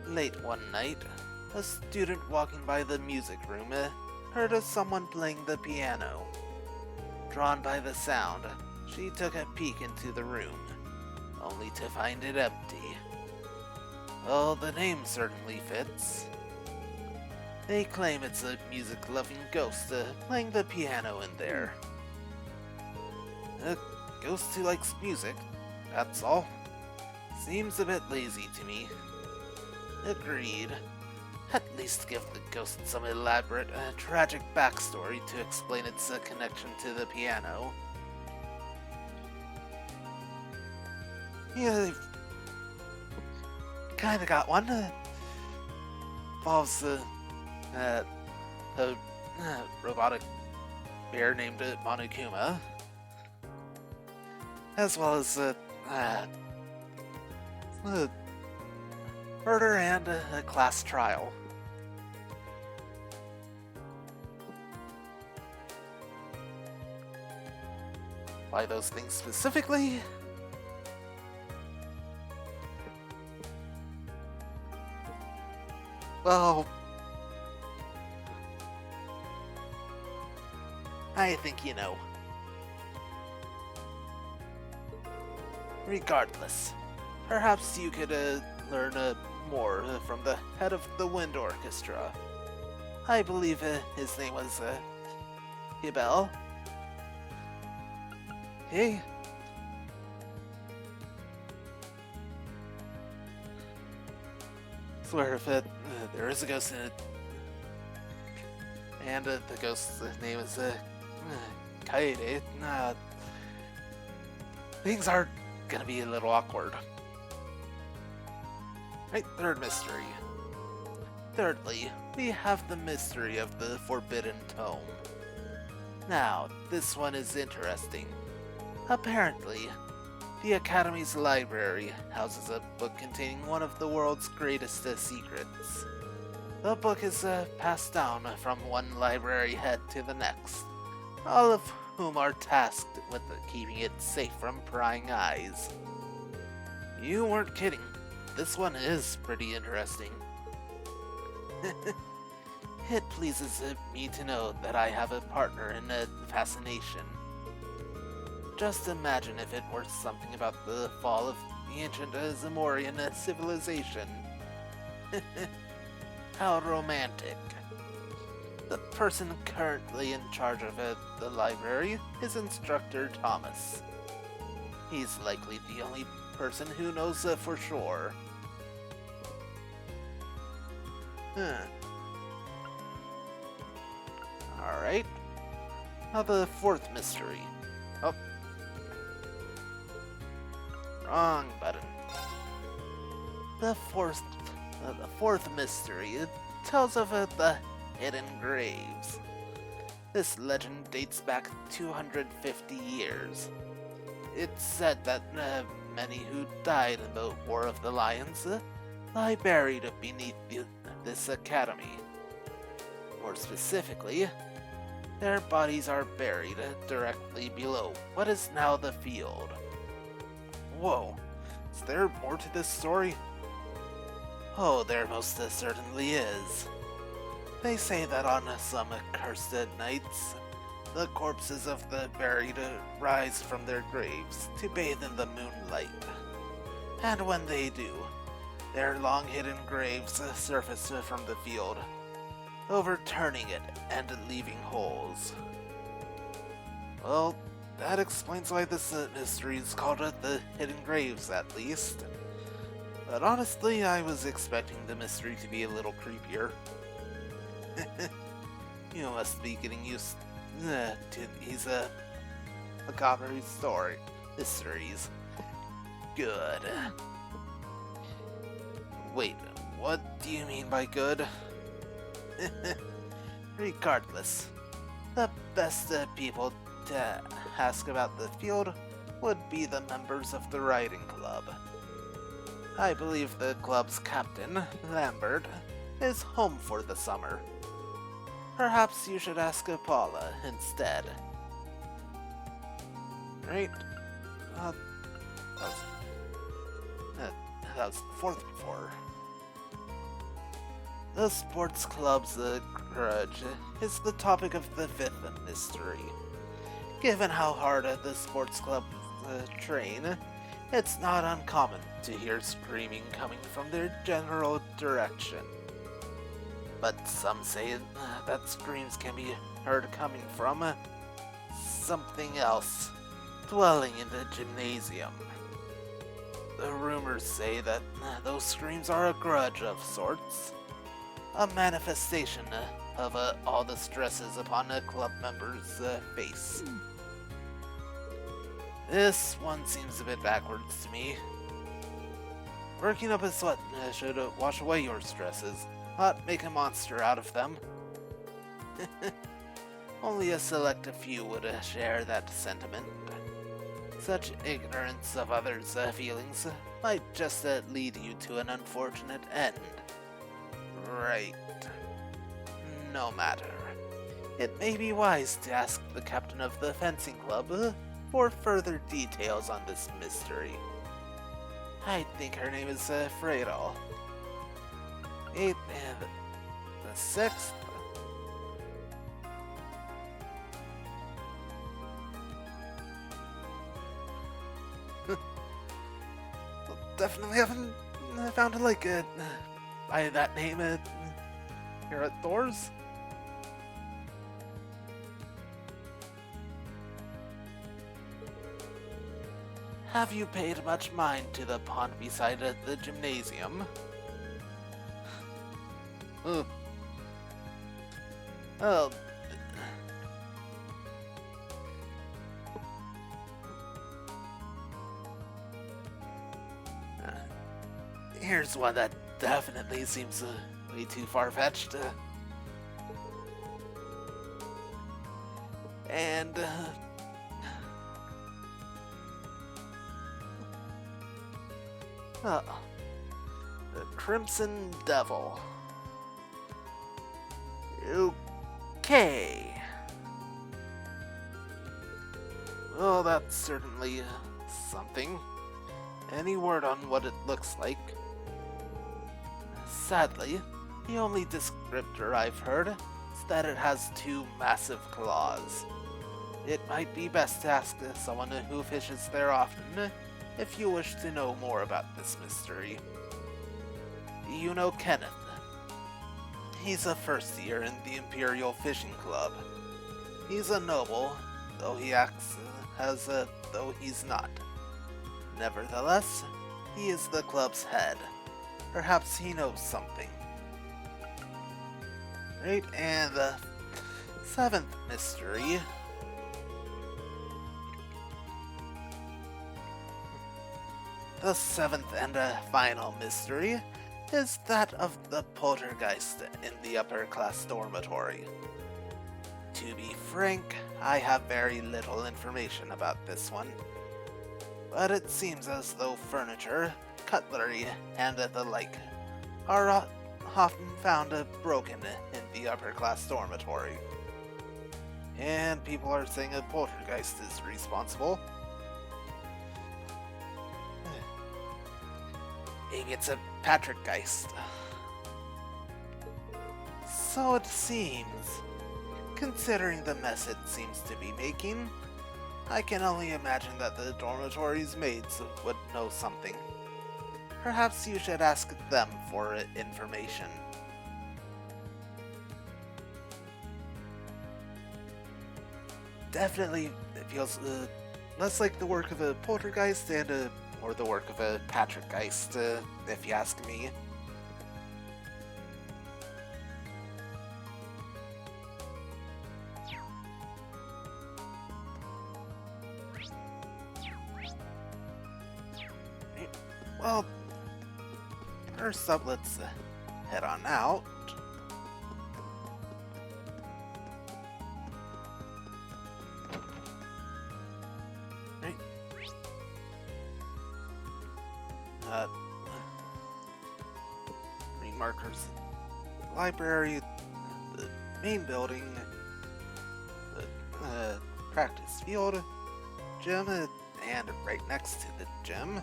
Late one night, a student walking by the music room heard of someone playing the piano. Drawn by the sound, she took a peek into the room, only to find it empty. Well, the name certainly fits. They claim it's a music-loving ghost playing the piano in there. A ghost who likes music, that's all. Seems a bit lazy to me. Agreed. At least give the ghost some elaborate, tragic backstory to explain its connection to the piano. Yeah, they've kinda got one. Involves a robotic bear named Monokuma, as well as a murder and a class trial. Why those things specifically? Well, I think you know. Regardless, perhaps you could learn more from the head of the wind orchestra. I believe his name was Hibel. Hey. Swear if there is a ghost in it, and the ghost's name is Kaede, things are gonna be a little awkward. Right, third mystery. Thirdly, we have the mystery of the Forbidden Tome. Now, this one is interesting. Apparently, the Academy's library houses a book containing one of the world's greatest secrets. The book is passed down from one library head to the next, all of whom are tasked with keeping it safe from prying eyes. You weren't kidding. This one is pretty interesting. It pleases me to know that I have a partner in fascination. Just imagine if it were something about the fall of the ancient Zamorian civilization. How romantic. The person currently in charge of the library is Instructor Thomas. He's likely the only person who knows for sure. Alright. Now the fourth mystery. Oh. Wrong button. The fourth mystery tells of the hidden graves. This legend dates back 250 years. It's said that many who died in the War of the Lions lie buried beneath this academy. More specifically, their bodies are buried directly below what is now the field. Whoa, is there more to this story? Oh, there most certainly is. They say that on some accursed nights, the corpses of the buried rise from their graves to bathe in the moonlight. And when they do, their long-hidden graves surface from the field, overturning it and leaving holes. Well, that explains why this mystery is called the Hidden Graves, at least. But honestly, I was expecting the mystery to be a little creepier. You must be getting used to these macabre mysteries. Good. Wait, what do you mean by good? Regardless, the best people to ask about the field would be the members of the riding club. I believe the club's captain, Lambert, is home for the summer. Perhaps you should ask Paula instead. Right? That was the fourth before. The sports club's grudge is the topic of the fifth mystery. Given how hard the sports club train, it's not uncommon to hear screaming coming from their general direction. But some say that screams can be heard coming from something else, dwelling in the gymnasium. The rumors say that those screams are a grudge of sorts, a manifestation of all the stresses upon a club member's face. This one seems a bit backwards to me. Working up a sweat should wash away your stresses, not make a monster out of them. Only a select few would share that sentiment. Such ignorance of others' feelings might just lead you to an unfortunate end. Right. No matter. It may be wise to ask the captain of the fencing club for further details on this mystery. I think her name is Fredo. The sixth? Definitely haven't found a like by that name here at Thor's. Have you paid much mind to the pond beside the gymnasium? Oh. Here's one that definitely seems way too far-fetched. And the Crimson Devil. Okay. Well, that's certainly something. Any word on what it looks like? Sadly, the only descriptor I've heard is that it has two massive claws. It might be best to ask someone who fishes there often if you wish to know more about this mystery. You know Kenneth. He's a first year in the Imperial Fishing Club. He's a noble, though he acts as though he's not. Nevertheless, he is the club's head. Perhaps he knows something. Right, and the seventh mystery. The seventh and final mystery is that of the poltergeist in the upper-class dormitory. To be frank, I have very little information about this one. But it seems as though furniture, cutlery, and the like are often found broken in the upper-class dormitory. And people are saying a poltergeist is responsible. maybe it's a Patrick Geist. So it seems. Considering the mess it seems to be making, I can only imagine that the dormitory's maids would know something. Perhaps you should ask them for information. Definitely, it feels less like the work of a poltergeist and more the work of a Patrick Geist, if you ask me. Well, first up, let's head on out. Right. Green markers. Library, the main building, the practice field, gym, and right next to the gym.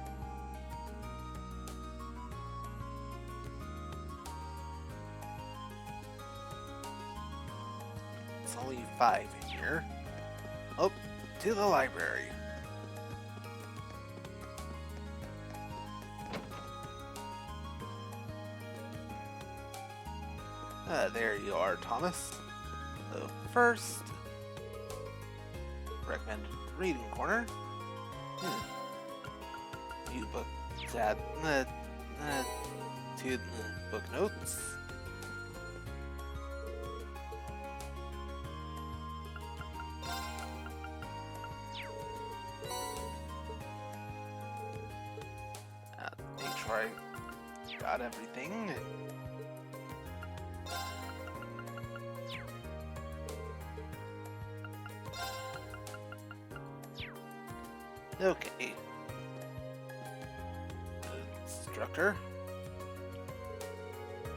It's only 5 in here. Oh, to the library. There you are, Thomas. The first recommended reading corner. View book tab. To book notes. Make sure I got everything. Okay. Instructor.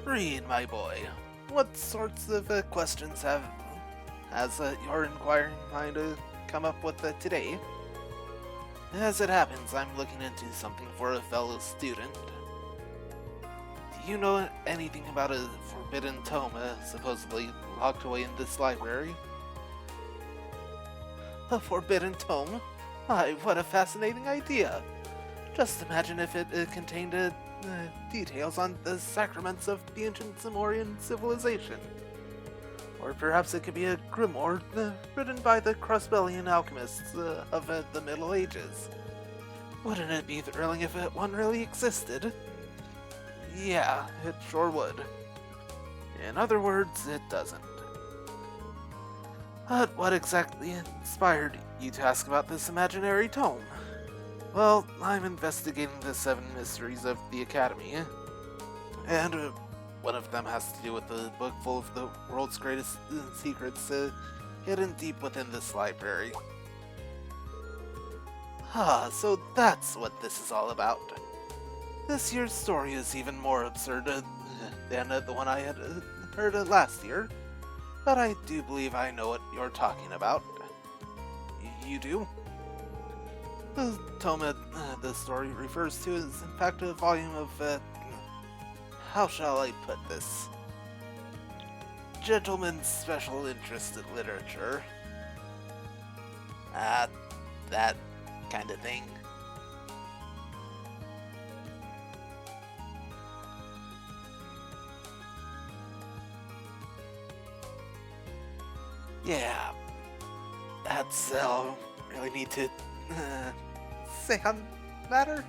Read, my boy. What sorts of questions has your inquiring mind come up with today? As it happens, I'm looking into something for a fellow student. Do you know anything about a forbidden tome supposedly locked away in this library? A forbidden tome? Why, what a fascinating idea! Just imagine if it contained details on the sacraments of the ancient Zamorian civilization. Or perhaps it could be a grimoire written by the Crossbellian alchemists of the Middle Ages. Wouldn't it be thrilling if one really existed? Yeah, it sure would. In other words, it doesn't. But what exactly inspired you to ask about this imaginary tome? Well, I'm investigating the 7 mysteries of the Academy, and one of them has to do with the book full of the world's greatest secrets hidden deep within this library. So that's what this is all about. This year's story is even more absurd than the one I had heard last year, but I do believe I know what you're talking about. You do? The tome the story refers to is in fact a volume of, how shall I put this? Gentleman's special interest in literature. That kind of thing. Yeah, that's all I really need to say on the matter.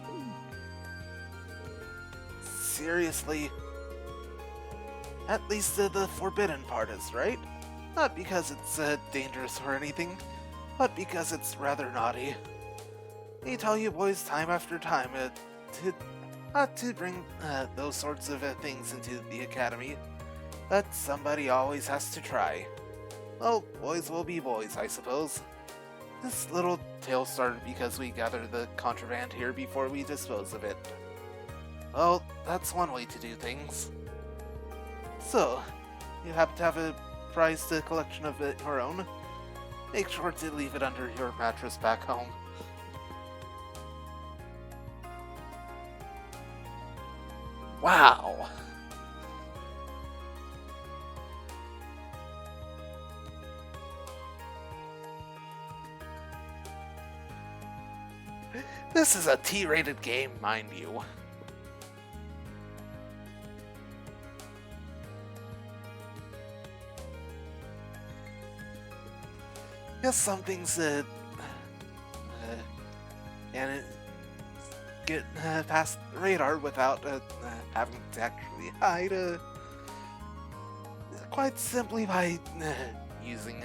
Seriously, at least the forbidden part is right. Not because it's dangerous or anything, but because it's rather naughty. They tell you boys time after time not to bring those sorts of things into the academy, but somebody always has to try. Well, boys will be boys, I suppose. This little tale started because we gathered the contraband here before we dispose of it. Well, that's one way to do things. So, you happen to have a prized collection of your own? Make sure to leave it under your mattress back home. Wow. This is a T-rated game, mind you. Yes, some things and get past the radar without having to actually hide. Quite simply by using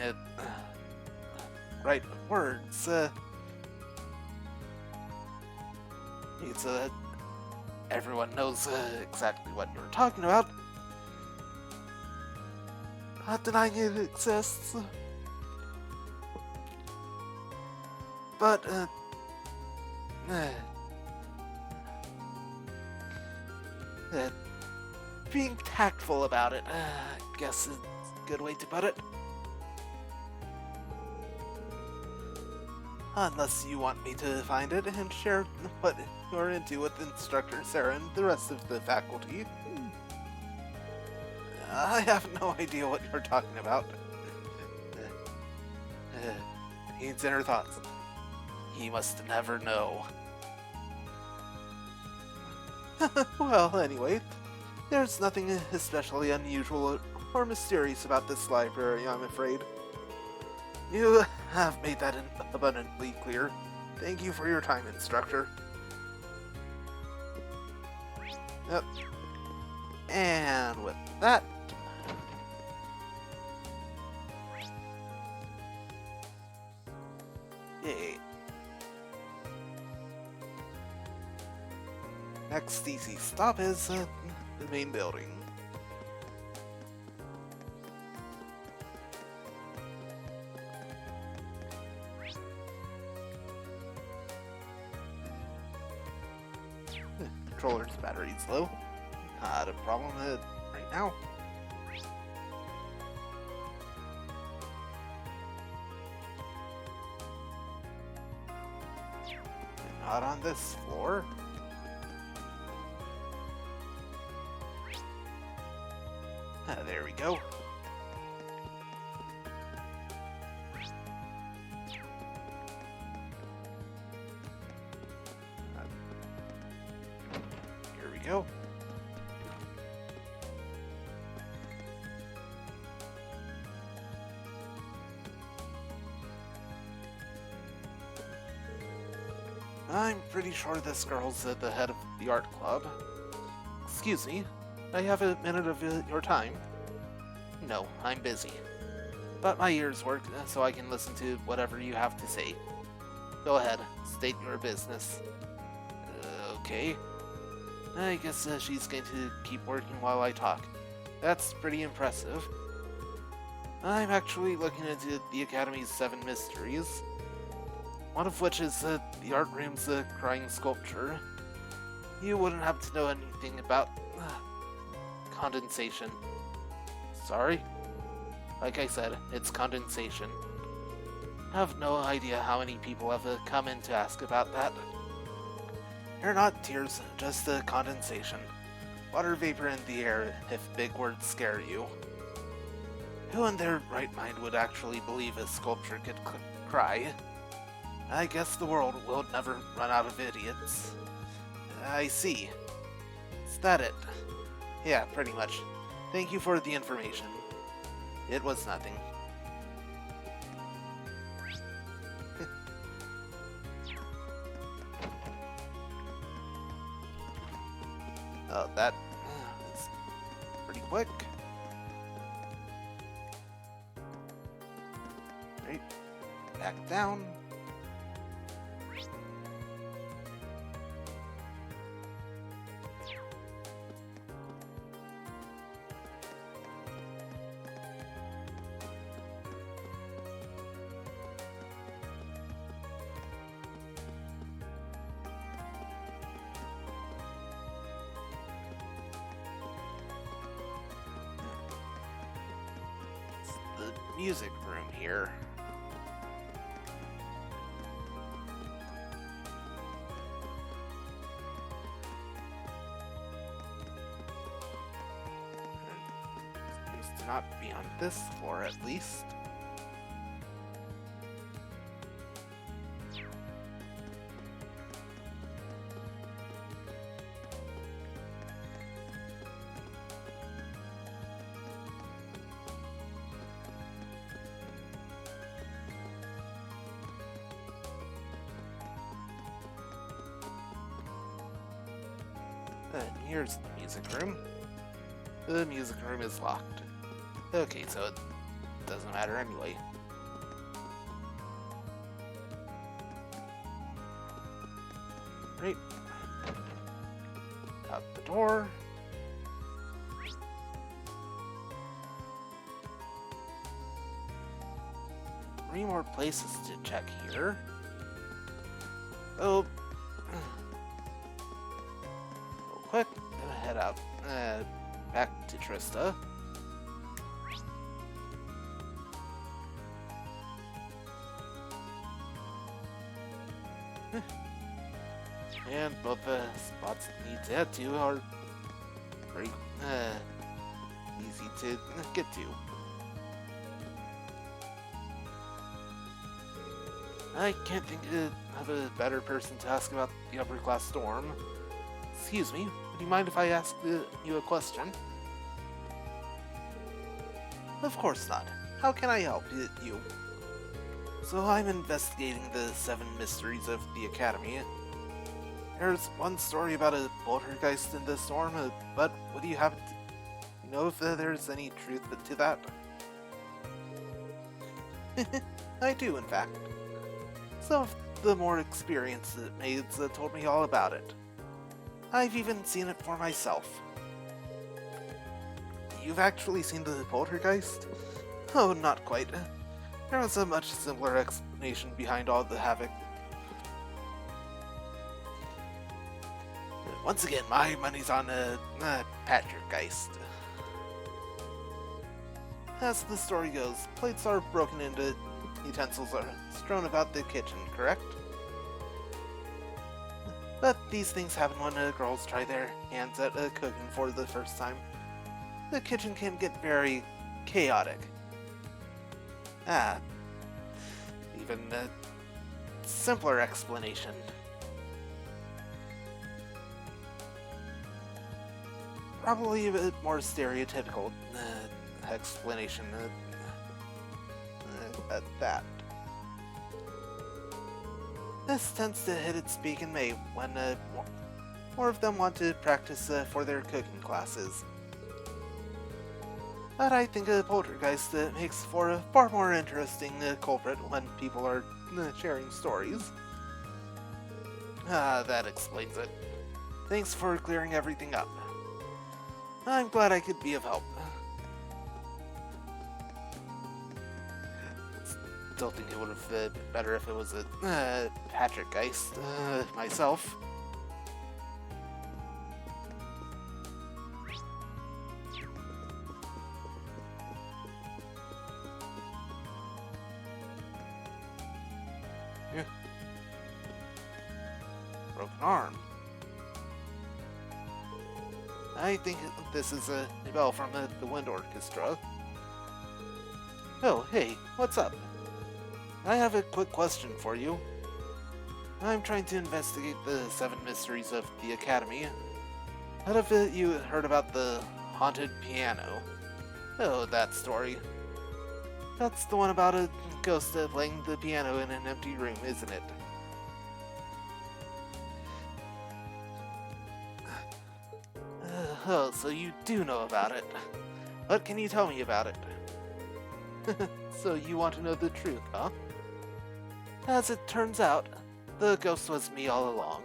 right words. It's everyone knows exactly what you're talking about. Not denying it exists. But, being tactful about it, I guess is a good way to put it. Unless you want me to find it and share what you're into with Instructor Sarah and the rest of the faculty. I have no idea what you're talking about. He's in her thoughts. He must never know. Well, anyway, there's nothing especially unusual or mysterious about this library, I'm afraid. You have made that abundantly clear. Thank you for your time, Instructor. Yep. And with that... Yay. Next easy stop is the main building. Controller's battery's low. Not a problem right now. Not on this floor. There we go. Here we go. I'm pretty sure this girl's at the head of the art club. Excuse me, I have a minute of your time. No, I'm busy. But my ears work, so I can listen to whatever you have to say. Go ahead, state your business. Okay. I guess she's going to keep working while I talk. That's pretty impressive. I'm actually looking into the Academy's 7 mysteries. One of which is the art room's crying sculpture. You wouldn't have to know anything about condensation. Sorry? Like I said, it's condensation. I have no idea how many people have come in to ask about that. They're not tears, just condensation. Water vapor in the air, if big words scare you. Who in their right mind would actually believe a sculpture could cry? I guess the world will never run out of idiots. I see. Is that it? Yeah, pretty much. Thank you for the information. It was nothing. Oh, that is pretty quick. Right, back down. The music room here. not be on this floor, at least. And here's the music room. The music room is locked. Okay, so it doesn't matter anyway. Right. Out the door. Three more places to check here. Oh. Real quick, gonna head out. Back to Trista. And both the spots that need to head to are very easy to get to. I can't think of a better person to ask about the upper class storm. Excuse me, would you mind if I ask you a question? Of course not. How can I help you? So I'm investigating the 7 mysteries of the Academy. There's one story about a poltergeist in the storm, but what do you have to know if there's any truth to that? I do, in fact. Some of the more experienced maids told me all about it. I've even seen it for myself. You've actually seen the poltergeist? Oh, not quite. There was a much simpler explanation behind all the havoc. Once again, my money's on Patrick Geist. As the story goes, plates are broken into, utensils are strewn about the kitchen, correct? But these things happen when girls try their hands at cooking for the first time. The kitchen can get very chaotic. Even a simpler explanation. Probably a bit more stereotypical explanation at that. This tends to hit its peak in May when more of them want to practice for their cooking classes. But I think a poltergeist makes for a far more interesting culprit when people are sharing stories. That explains it. Thanks for clearing everything up. I'm glad I could be of help. Still think it would have been better if it was a Patrick Geist myself. Yeah. Broken arm. I think this is a bell from the wind orchestra. Oh, hey, what's up? I have a quick question for you. I'm trying to investigate the 7 mysteries of the Academy. Have you heard about the haunted piano? Oh, that story. That's the one about a ghost playing the piano in an empty room, isn't it? Oh, so you do know about it. What can you tell me about it? So you want to know the truth, huh? As it turns out, the ghost was me all along.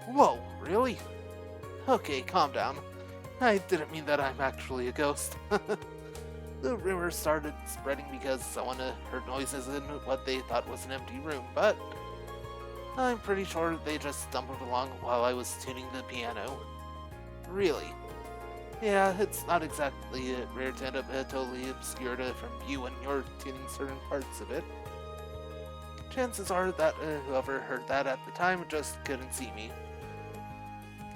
Whoa, really? Okay, calm down. I didn't mean that I'm actually a ghost. The rumor started spreading because someone heard noises in what they thought was an empty room, but I'm pretty sure they just stumbled along while I was tuning the piano. Really? Yeah, it's not exactly rare to end up totally obscured from view when you're tuning certain parts of it. Chances are that whoever heard that at the time just couldn't see me.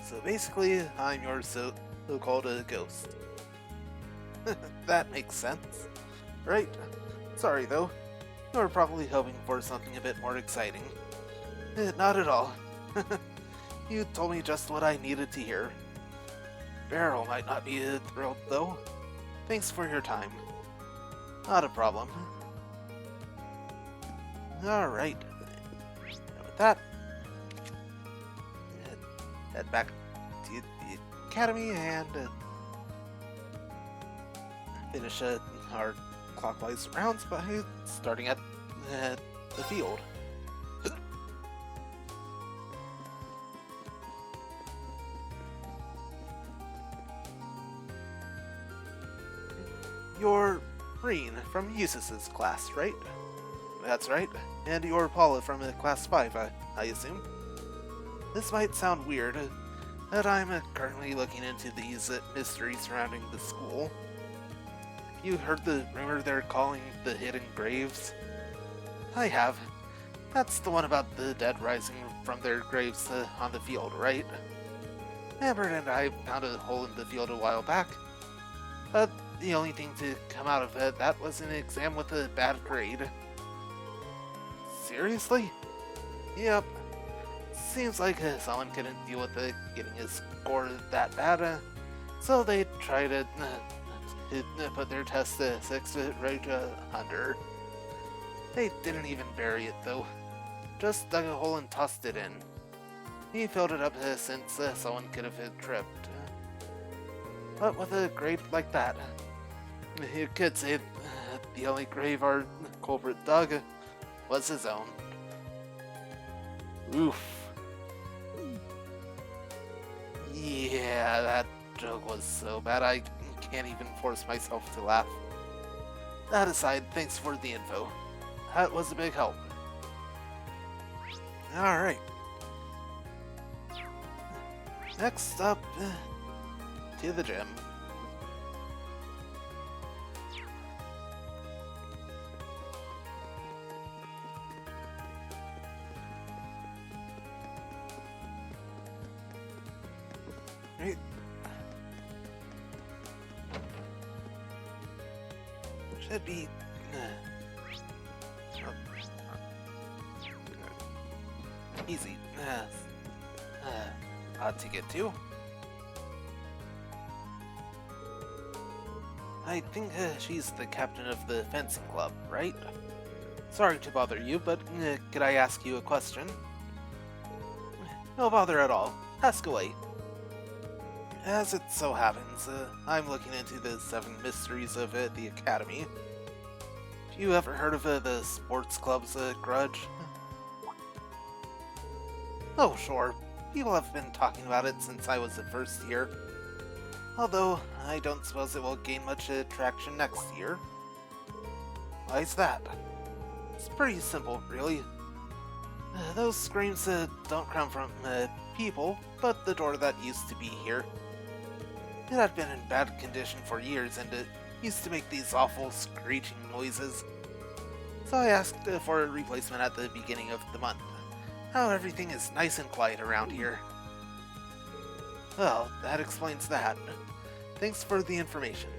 So basically, I'm your so-called ghost. That makes sense. Right? Sorry though. You were probably hoping for something a bit more exciting. Not at all. You told me just what I needed to hear. Barrel might not be thrilled though. Thanks for your time. Not a problem. Alright. With that, head back to the academy and finish our clockwise rounds by starting at the field. You're Reen from Eustace's class, right? That's right. And you're Paula from class 5, I assume? This might sound weird, but I'm currently looking into these mysteries surrounding the school. You heard the rumor they're calling the hidden graves? I have. That's the one about the dead rising from their graves on the field, right? Amber and I found a hole in the field a while back. The only thing to come out of that was an exam with a bad grade. Seriously? Yep. Seems like someone couldn't deal with getting a score that bad, so they tried to put their test 6 right under. They didn't even bury it though. Just dug a hole and tossed it in. He filled it up since someone could have tripped. But with a grade like that, you could say the only grave our culprit dug was his own. Oof. Yeah, that joke was so bad I can't even force myself to laugh. That aside, thanks for the info. That was a big help. Alright. Next up, to the gym. Right. Should be easy. Hard to get to. I think she's the captain of the fencing club, right? Sorry to bother you, but could I ask you a question? No bother at all. Ask away. As it so happens, I'm looking into the 7 mysteries of the Academy. Have you ever heard of the sports club's grudge? Oh, sure. People have been talking about it since I was the first year. Although, I don't suppose it will gain much traction next year. Why's that? It's pretty simple, really. Those screams don't come from people, but the door that used to be here. It had been in bad condition for years, and it used to make these awful screeching noises. So I asked for a replacement at the beginning of the month. Now everything is nice and quiet around here. Well, that explains that. Thanks for the information.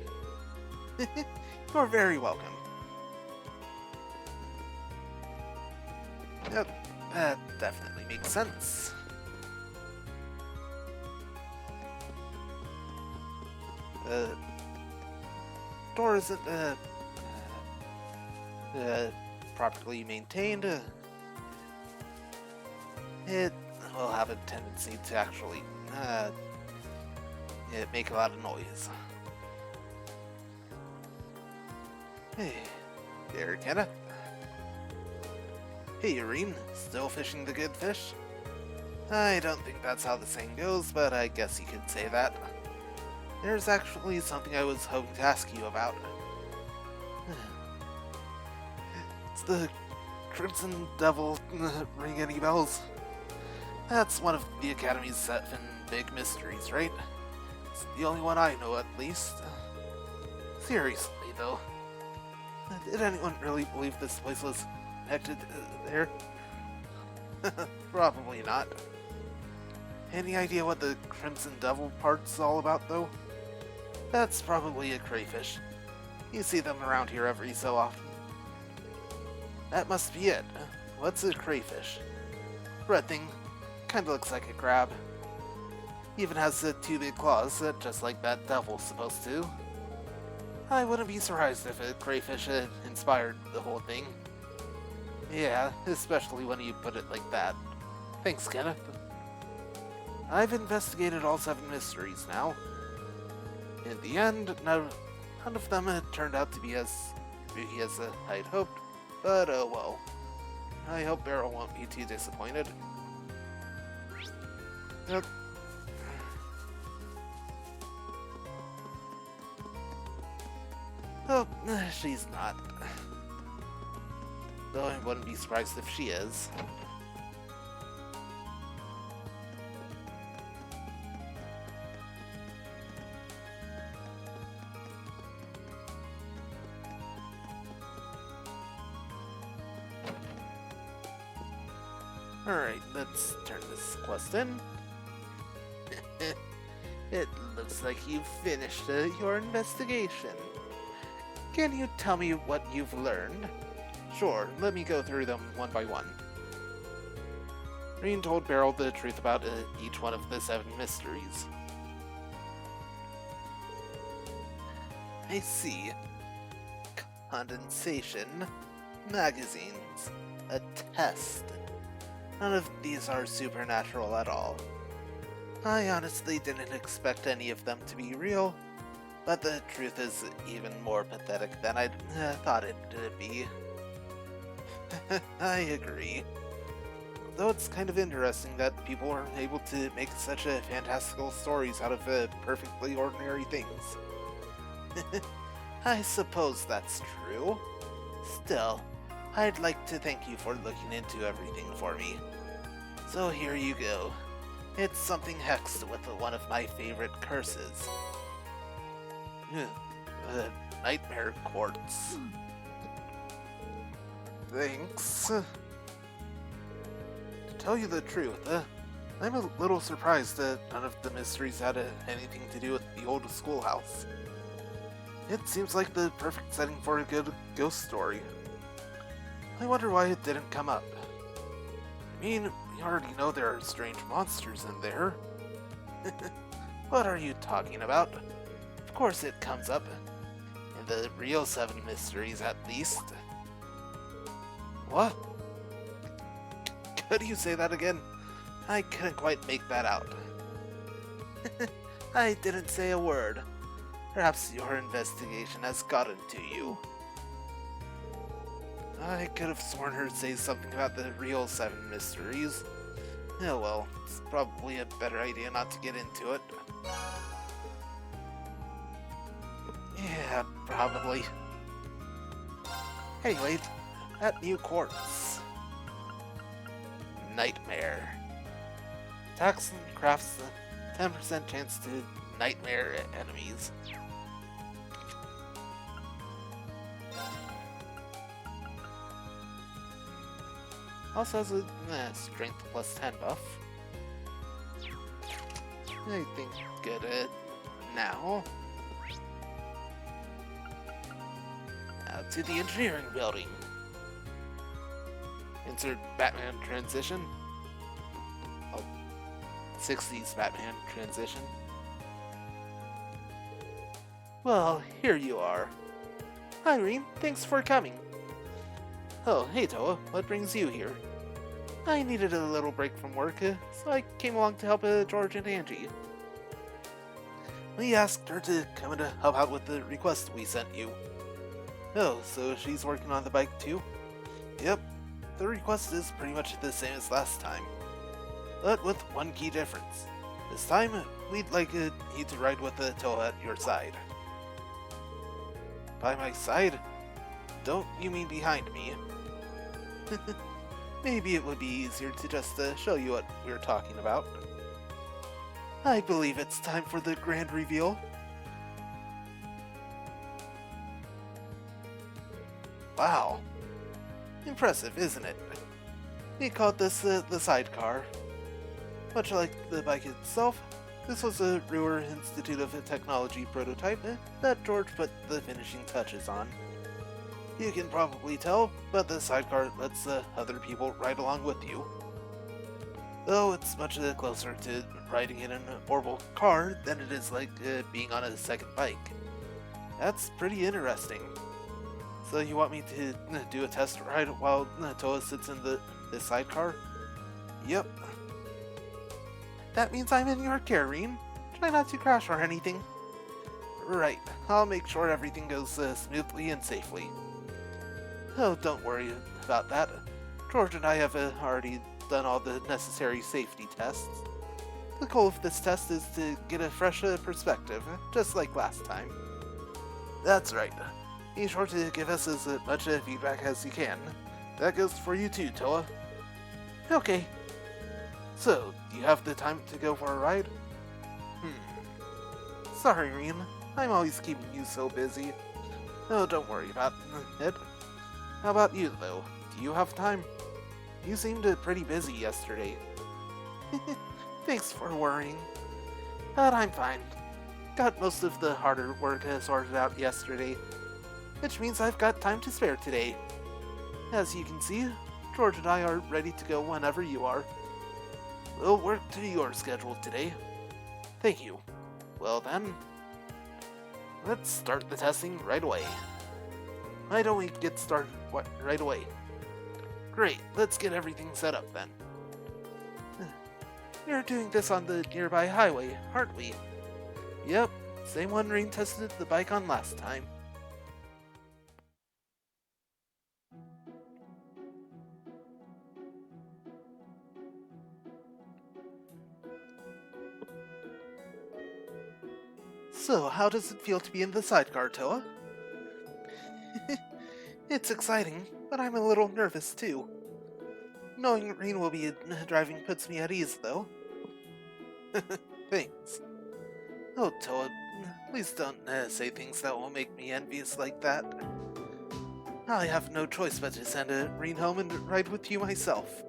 You're very welcome. Yep, that definitely makes sense. Door isn't properly maintained. It will have a tendency to actually make a lot of noise. Hey, there, Kenneth. Hey, Irene, still fishing the good fish? I don't think that's how the saying goes, but I guess you could say that. There's actually something I was hoping to ask you about. It's the Crimson Devil. Ring any bells? That's one of the Academy's 7 big mysteries, right? It's the only one I know, at least. Seriously, though. Did anyone really believe this place was connected there? Probably not. Any idea what the Crimson Devil part's all about, though? That's probably a crayfish. You see them around here every so often. That must be it. What's a crayfish? Red thing. Kinda looks like a crab. Even has the two big claws, just like that devil's supposed to. I wouldn't be surprised if a crayfish had inspired the whole thing. Yeah, especially when you put it like that. Thanks, Kenneth. I've investigated all 7 mysteries now. In the end, none of them had turned out to be as spooky as I'd hoped, but oh well. I hope Beryl won't be too disappointed. Yep. Oh, she's not. Though I wouldn't be surprised if she is. Alright, let's turn this quest in. It looks like you've finished your investigation. Can you tell me what you've learned? Sure, let me go through them one by one. Reen told Beryl the truth about each one of the 7 mysteries. I see. Condensation, magazines, a test. None of these are supernatural at all. I honestly didn't expect any of them to be real, but the truth is even more pathetic than I thought it'd be. I agree. Though it's kind of interesting that people are able to make such fantastical stories out of perfectly ordinary things. I suppose that's true. Still, I'd like to thank you for looking into everything for me. So here you go. It's something hexed with one of my favorite curses. Nightmare quartz. Thanks. To tell you the truth, I'm a little surprised that none of the mysteries had anything to do with the old schoolhouse. It seems like the perfect setting for a good ghost story. I wonder why it didn't come up. I mean, we already know there are strange monsters in there. What are you talking about? Of course it comes up. In the real 7 mysteries, at least. What? Could you say that again? I couldn't quite make that out. I didn't say a word. Perhaps your investigation has gotten to you. I could have sworn her to say something about the real 7 mysteries. Oh well, it's probably a better idea not to get into it. Yeah, probably. Anyway, that new quartz. Nightmare. Attacks and crafts a 10% chance to nightmare enemies. Also has a strength plus 10 buff. I think good now. Now to the engineering building. Insert Batman transition. Oh, 60s Batman transition. Well, here you are. Hi, Reen. Thanks for coming. Oh, hey Toa, what brings you here? I needed a little break from work, so I came along to help George and Angie. We asked her to come in to help out with the request we sent you. Oh, so she's working on the bike too? Yep, the request is pretty much the same as last time, but with one key difference. This time, we'd like you to ride with Toa at your side. By my side? Don't you mean behind me? Maybe it would be easier to just show you what we're talking about. I believe it's time for the grand reveal. Wow. Impressive, isn't it? We called this the sidecar. Much like the bike itself, This was a Brewer Institute of Technology prototype that George put the finishing touches on. You can probably tell, but the sidecar lets other people ride along with you. Though it's much closer to riding in an orbital car than it is like being on a second bike. That's pretty interesting. So you want me to do a test ride while Toa sits in the sidecar? Yep. That means I'm in your care, Reen. Try not to crash or anything. Right. I'll make sure everything goes smoothly and safely. Oh, don't worry about that. George and I have already done all the necessary safety tests. The goal of this test is to get a fresh perspective, just like last time. That's right. Be sure to give us as much feedback as you can. That goes for you too, Toa. Okay. So, do you have the time to go for a ride? Sorry, Reen. I'm always keeping you so busy. Oh, don't worry about it. How about you, though? Do you have time? You seemed pretty busy yesterday. Thanks for worrying. But I'm fine. Got most of the harder work sorted out yesterday, which means I've got time to spare today. As you can see, George and I are ready to go whenever you are. We'll work to your schedule today. Thank you. Well then, let's start the testing right away. Why don't we get started right away? Great, let's get everything set up then. We're doing this on the nearby highway, aren't we? Yep, same one Reen tested the bike on last time. So, how does it feel to be in the sidecar, Toa? It's exciting, but I'm a little nervous too. Knowing Reen will be driving puts me at ease, though. Thanks. Oh, Toa, please don't say things that will make me envious like that. I have no choice but to send Reen home and ride with you myself.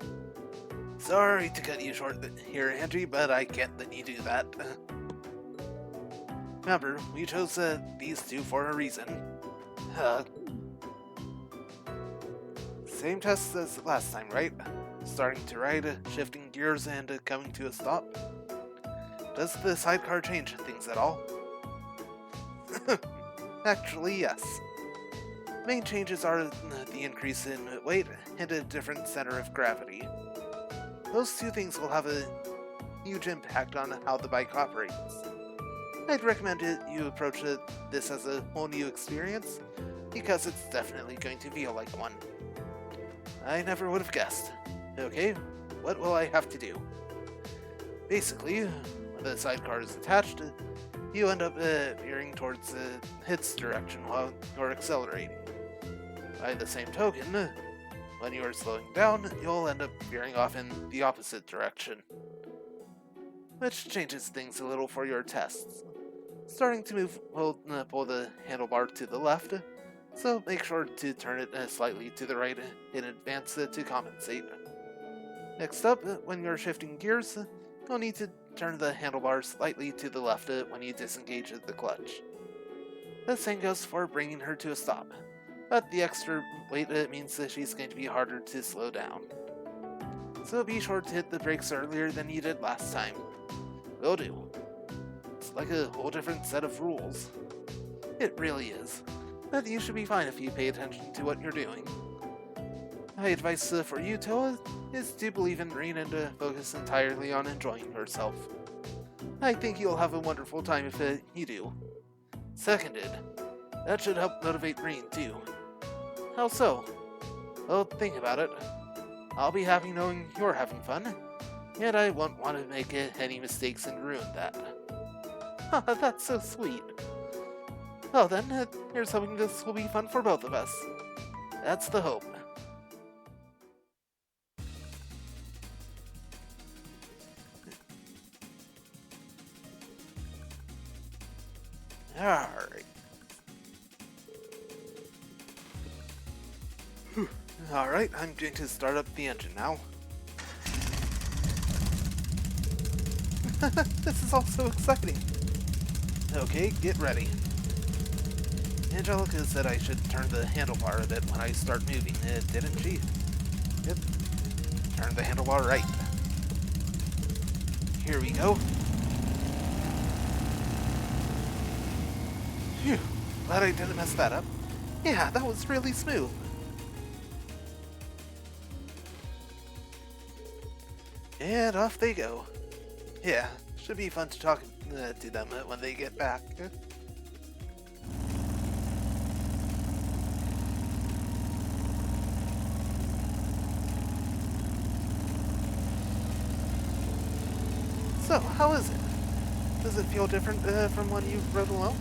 Sorry to cut you short here, Angie, but I can't let you do that. Remember, we chose these two for a reason. Same tests as last time, right? Starting to ride, shifting gears, and coming to a stop. Does the sidecar change things at all? Actually, yes. Main changes are the increase in weight and a different center of gravity. Those two things will have a huge impact on how the bike operates. I'd recommend you approach this as a whole new experience, because it's definitely going to feel like one. I never would have guessed. Okay, what will I have to do? Basically, when the sidecar is attached, you end up veering towards its direction while you're accelerating. By the same token, when you are slowing down, you'll end up veering off in the opposite direction, which changes things a little for your tests. Starting to move will pull the handlebar to the left, so make sure to turn it slightly to the right in advance to compensate. Next up, when you're shifting gears, you'll need to turn the handlebar slightly to the left when you disengage the clutch. The same goes for bringing her to a stop, but the extra weight means that she's going to be harder to slow down. So be sure to hit the brakes earlier than you did last time. Will do. It's like a whole different set of rules. It really is. But you should be fine if you pay attention to what you're doing. My advice for you, Toa, is to believe in Reen and focus entirely on enjoying herself. I think you'll have a wonderful time if you do. Seconded. That should help motivate Reen, too. How so? Well, think about it. I'll be happy knowing you're having fun, and I won't want to make any mistakes and ruin that. That's so sweet. Well then, here's hoping this will be fun for both of us. That's the hope. Alright. Alright, I'm going to start up the engine now. This is all so exciting. Okay, get ready. Angelica said I should turn the handlebar a bit when I start moving, didn't she? Yep. Turn the handlebar right. Here we go. Phew. Glad I didn't mess that up. Yeah, that was really smooth. And off they go. Yeah, should be fun to talk to them when they get back. So, how is it? Does it feel different from when you rode alone?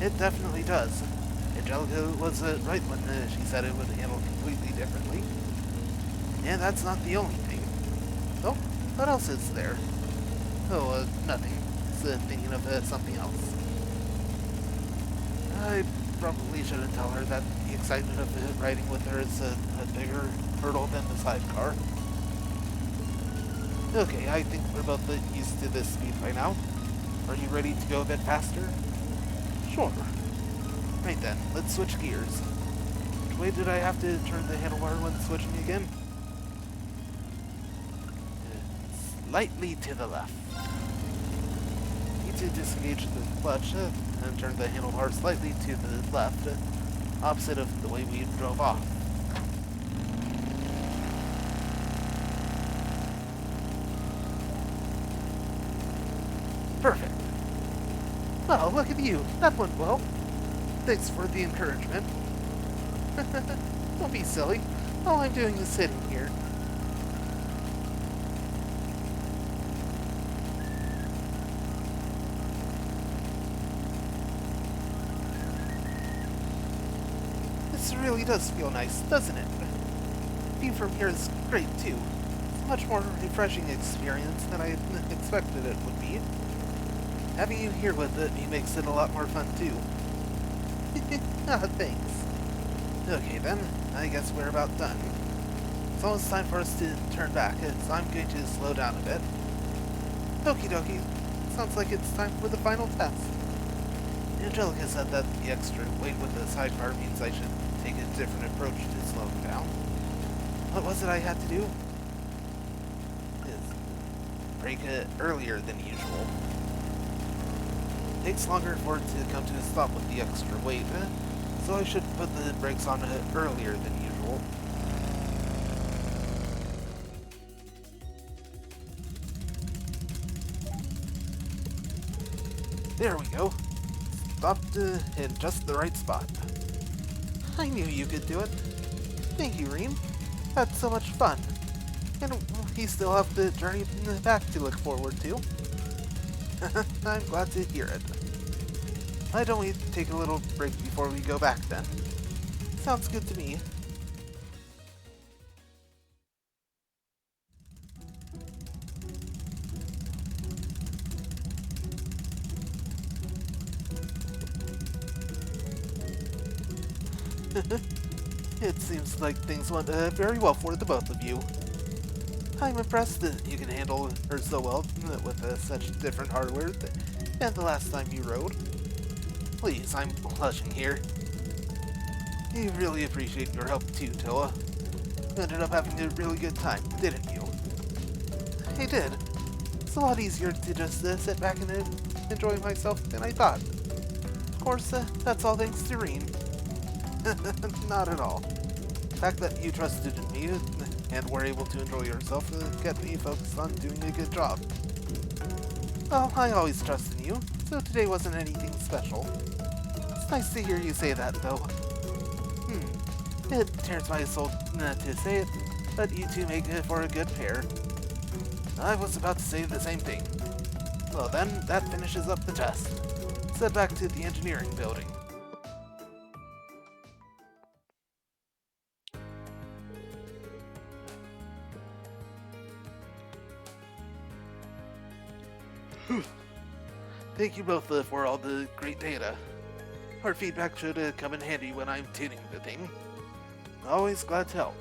It definitely does. Angelica was right when she said it would handle completely differently. And that's not the only thing. Oh, what else is there? Oh, nothing. Just thinking of something else. I probably shouldn't tell her that the excitement of riding with her is a bigger hurdle than the sidecar. Okay, I think we're both used to this speed by now. Are you ready to go a bit faster? Sure. Right then, let's switch gears. Which way did I have to turn the handlebar when switching again? Slightly to the left. Need to disengage the clutch and turn the handlebar slightly to the left, opposite of the way we drove off. Perfect. Well, look at you. That went well. Thanks for the encouragement. Don't be silly. All I'm doing is sitting here. This really does feel nice, doesn't it? View from here is great, too. It's a much more refreshing experience than I expected it would be. Having you here with me makes it a lot more fun, too. Ah, thanks. Okay then, I guess we're about done. It's almost time for us to turn back, so I'm going to slow down a bit. Okie dokie. Sounds like it's time for the final test. Angelica said that the extra weight with the sidecar means I should take a different approach to slowing down. What was it I had to do? Brake earlier than usual. It takes longer for it to come to a stop with the extra weight, so I should put the brakes on earlier than usual. There we go. Stopped in just the right spot. I knew you could do it. Thank you, Reem. That's so much fun. And we still have the journey back to look forward to. I'm glad to hear it. Why don't we take a little break before we go back then? Sounds good to me. It seems like things went very well for the both of you. I'm impressed that you can handle her so well with such different hardware than the last time you rode. Please, I'm blushing here. I really appreciate your help too, Toa. You ended up having a really good time, didn't you? I did. It's a lot easier to just sit back and enjoy myself than I thought. Of course, that's all thanks to Reen. Not at all. The fact that you trusted in me and were able to enjoy yourself kept me focused on doing a good job. Well, I always trust in you, so today wasn't anything special. It's nice to hear you say that, though. It tears my soul to say it, but you two make for a good pair. I was about to say the same thing. Well then, that finishes up the test. Let's head back to the engineering building. Thank you both for all the great data. Our feedback should come in handy when I'm tuning the thing. Always glad to help.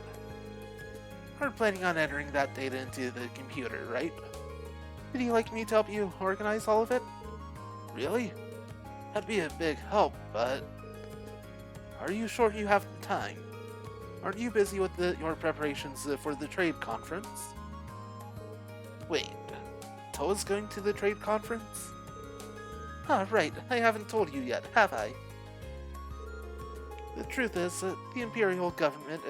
We're planning on entering that data into the computer, right? Would you like me to help you organize all of it? Really? That'd be a big help, but are you sure you have the time? Aren't you busy with your preparations for the trade conference? Wait, Toa's going to the trade conference? Ah, right, I haven't told you yet, have I? The truth is, the Imperial government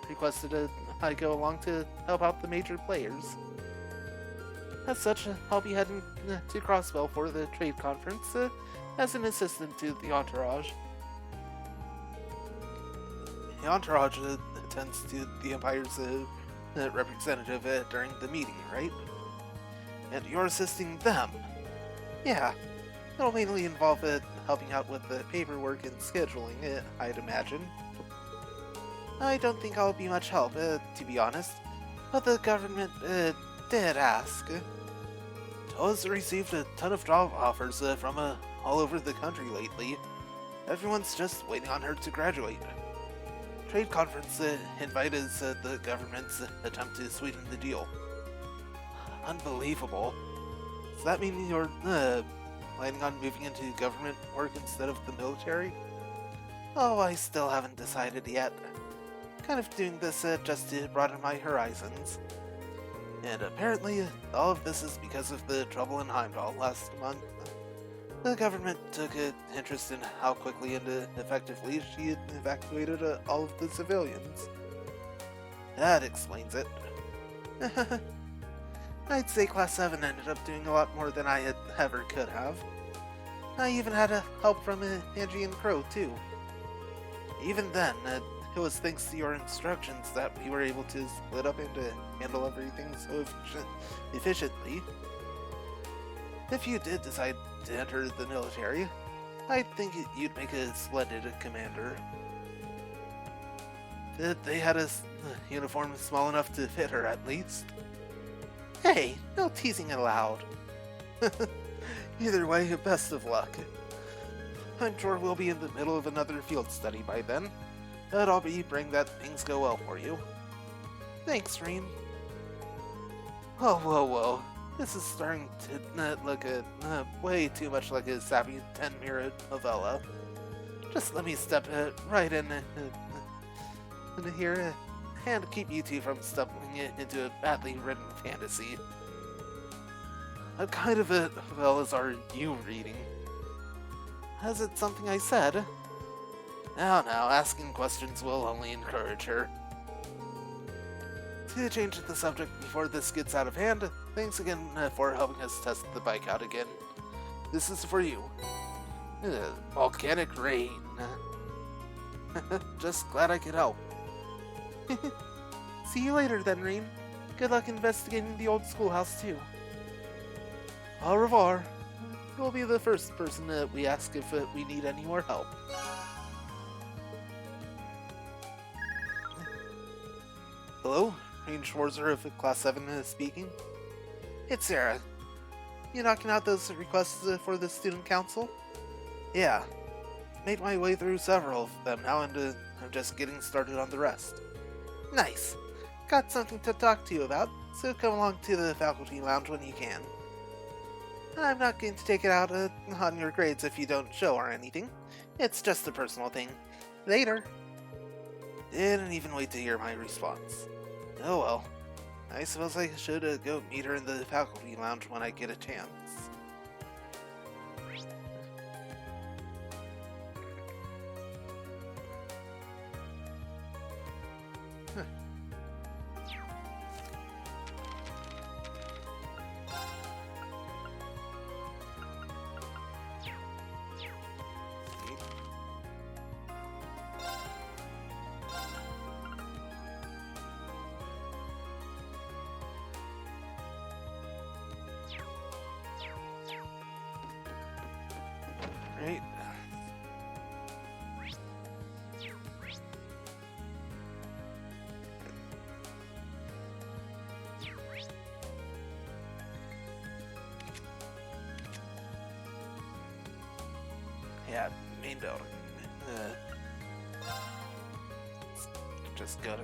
requested I go along to help out the major players. As such, I'll be heading to Crossbell for the trade conference as an assistant to the entourage. The entourage attends to the Empire's representative during the meeting, right? And you're assisting them? Yeah, it'll mainly involve helping out with the paperwork and scheduling, I'd imagine. I don't think I'll be much help, to be honest, but the government did ask. Toa's received a ton of job offers from all over the country lately. Everyone's just waiting on her to graduate. Trade conference invite is the government's attempt to sweeten the deal. Unbelievable. Does that mean you're planning on moving into government work instead of the military? Oh, I still haven't decided yet. Kind of doing this just to broaden my horizons. And apparently, all of this is because of the trouble in Heimdall last month. The government took an interest in how quickly and effectively she had evacuated all of the civilians. That explains it. I'd say Class 7 ended up doing a lot more than I had ever could have. I even had help from Angie and Crow, too. Even then, it was thanks to your instructions that we were able to split up and handle everything so efficiently. If you did decide to enter the military, I think you'd make a splendid commander. They had a uniform small enough to fit her, at least. Hey, no teasing allowed. Either way, best of luck. I'm sure we'll be in the middle of another field study by then, but I'll be praying that things go well for you. Thanks, Reem. Whoa. This is starting to look way too much like a sappy 10-minute novella. Just let me step right in here and keep you two from stumbling into a badly written fantasy. What kind of novellas are you reading? Is it something I said? Now, asking questions will only encourage her. To change the subject before this gets out of hand, thanks again for helping us test the bike out again. This is for you. Volcanic rain. Just glad I could help. See you later then, Reem. Good luck investigating the old schoolhouse too. Au revoir. You'll be the first person we ask if we need any more help. Hello? Range Schwarzer of Class 7 speaking. It's Sarah. You knocking out those requests for the student council? Yeah. Made my way through several of them now and I'm just getting started on the rest. Nice. Got something to talk to you about, so come along to the faculty lounge when you can. I'm not going to take it out on your grades if you don't show or anything. It's just a personal thing. Later. Didn't even wait to hear my response. Oh well. I suppose I should go meet her in the faculty lounge when I get a chance. Right. Yeah, main building. Just go to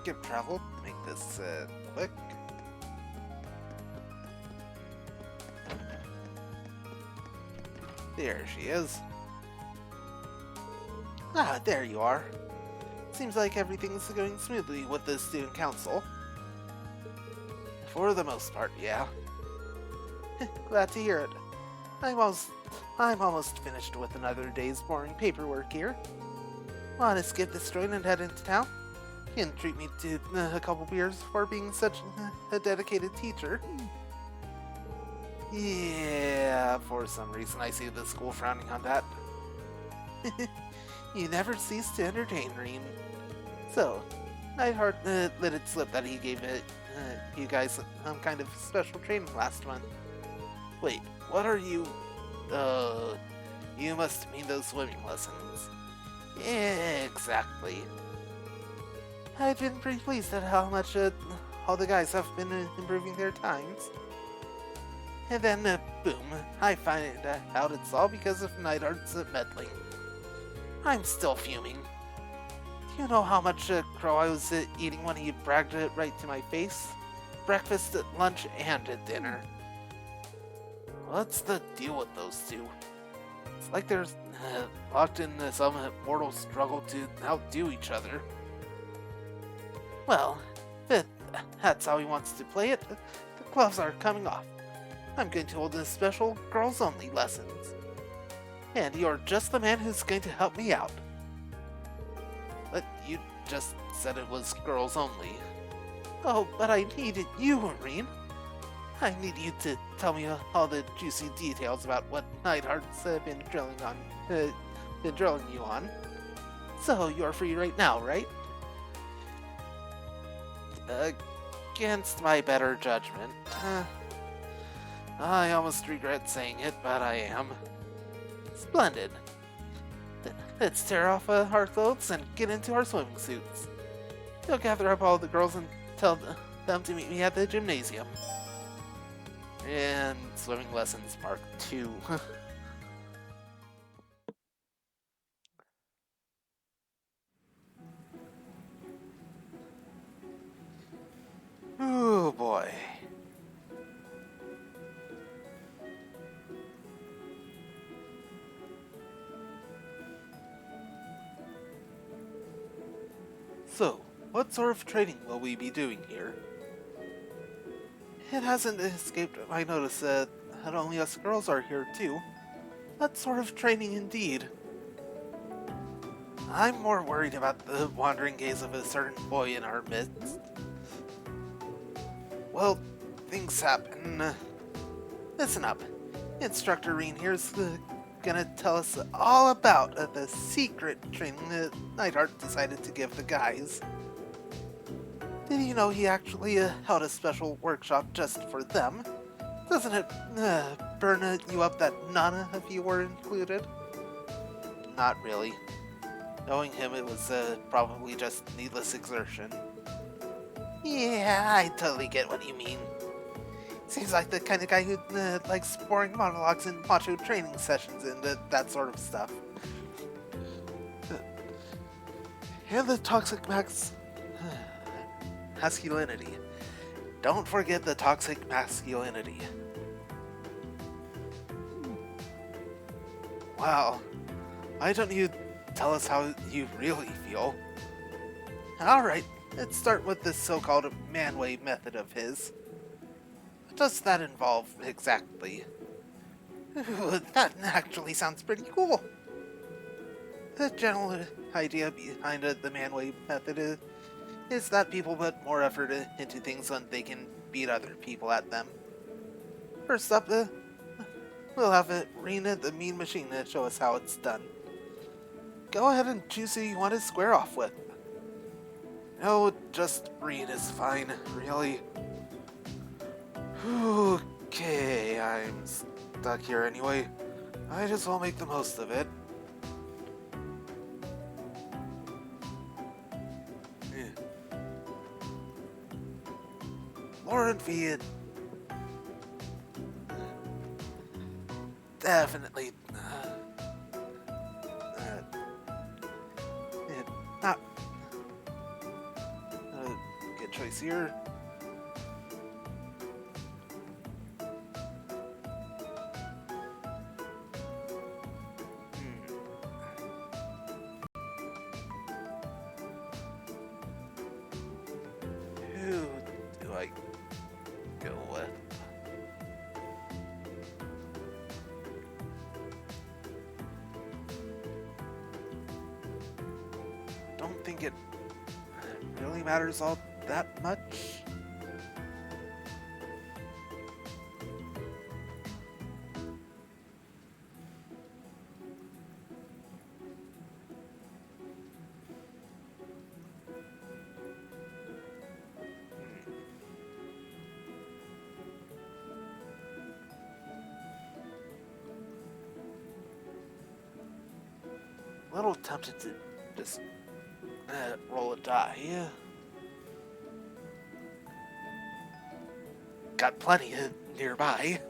skip travel. Make this quick. There she is. Ah, there you are. Seems like everything's going smoothly with the student council. For the most part, yeah. Glad to hear it. I'm almost finished with another day's boring paperwork here. Want to skip this joint and head into town? Can treat me to a couple beers for being such a dedicated teacher. Yeah, for some reason I see the school frowning on that. You never cease to entertain, Reen. So, I let it slip that he gave you guys some kind of special training last month. Wait, what are you? You must mean those swimming lessons. Exactly. I've been pretty pleased at how much all the guys have been improving their times. And then, boom, I find out it's all because of Neidhart's meddling. I'm still fuming. Do you know how much crow I was eating when he bragged it right to my face? Breakfast, lunch, and dinner. What's the deal with those two? It's like they're locked in some mortal struggle to outdo each other. Well, if that's how he wants to play it, the gloves are coming off. I'm going to hold a special girls-only lessons. And you're just the man who's going to help me out. But you just said it was girls only. Oh, but I needed you, Reen. I need you to tell me all the juicy details about what Neidhart's been drilling you on. So you're free right now, right? Against my better judgment. I almost regret saying it, but I am. Splendid. Let's tear off our clothes and get into our swimming suits. Go gather up all the girls and tell them to meet me at the gymnasium. And swimming lessons Mark 2. Oh boy. So, what sort of training will we be doing here? It hasn't escaped my notice that only us girls are here too. What sort of training indeed? I'm more worried about the wandering gaze of a certain boy in our midst. Well, things happen. Listen up. Instructor Reen here's gonna tell us all about the secret training that Neidhart decided to give the guys. Did you know he actually held a special workshop just for them? Doesn't it burn you up that none of you were included? Not really. Knowing him, it was probably just needless exertion. Yeah, I totally get what you mean. Seems like the kind of guy who likes boring monologues and macho training sessions and that sort of stuff. And the toxic masculinity. Don't forget the toxic masculinity. Wow. Why don't you tell us how you really feel? Alright, let's start with this so-called man-way method of his. What does that involve exactly? Ooh, that actually sounds pretty cool. The general idea behind the man-way method is that people put more effort into things when they can beat other people at them. First up, we'll have Rena the Mean Machine to show us how it's done. Go ahead and choose who you want to square off with. No, just Reen is fine, really. Okay, I'm stuck here anyway. Might as well make the most of it. Lauren V. Definitely not a good choice here. Who do I go with? Don't think it really matters all that much. A little tempted to just roll a die. Got plenty nearby.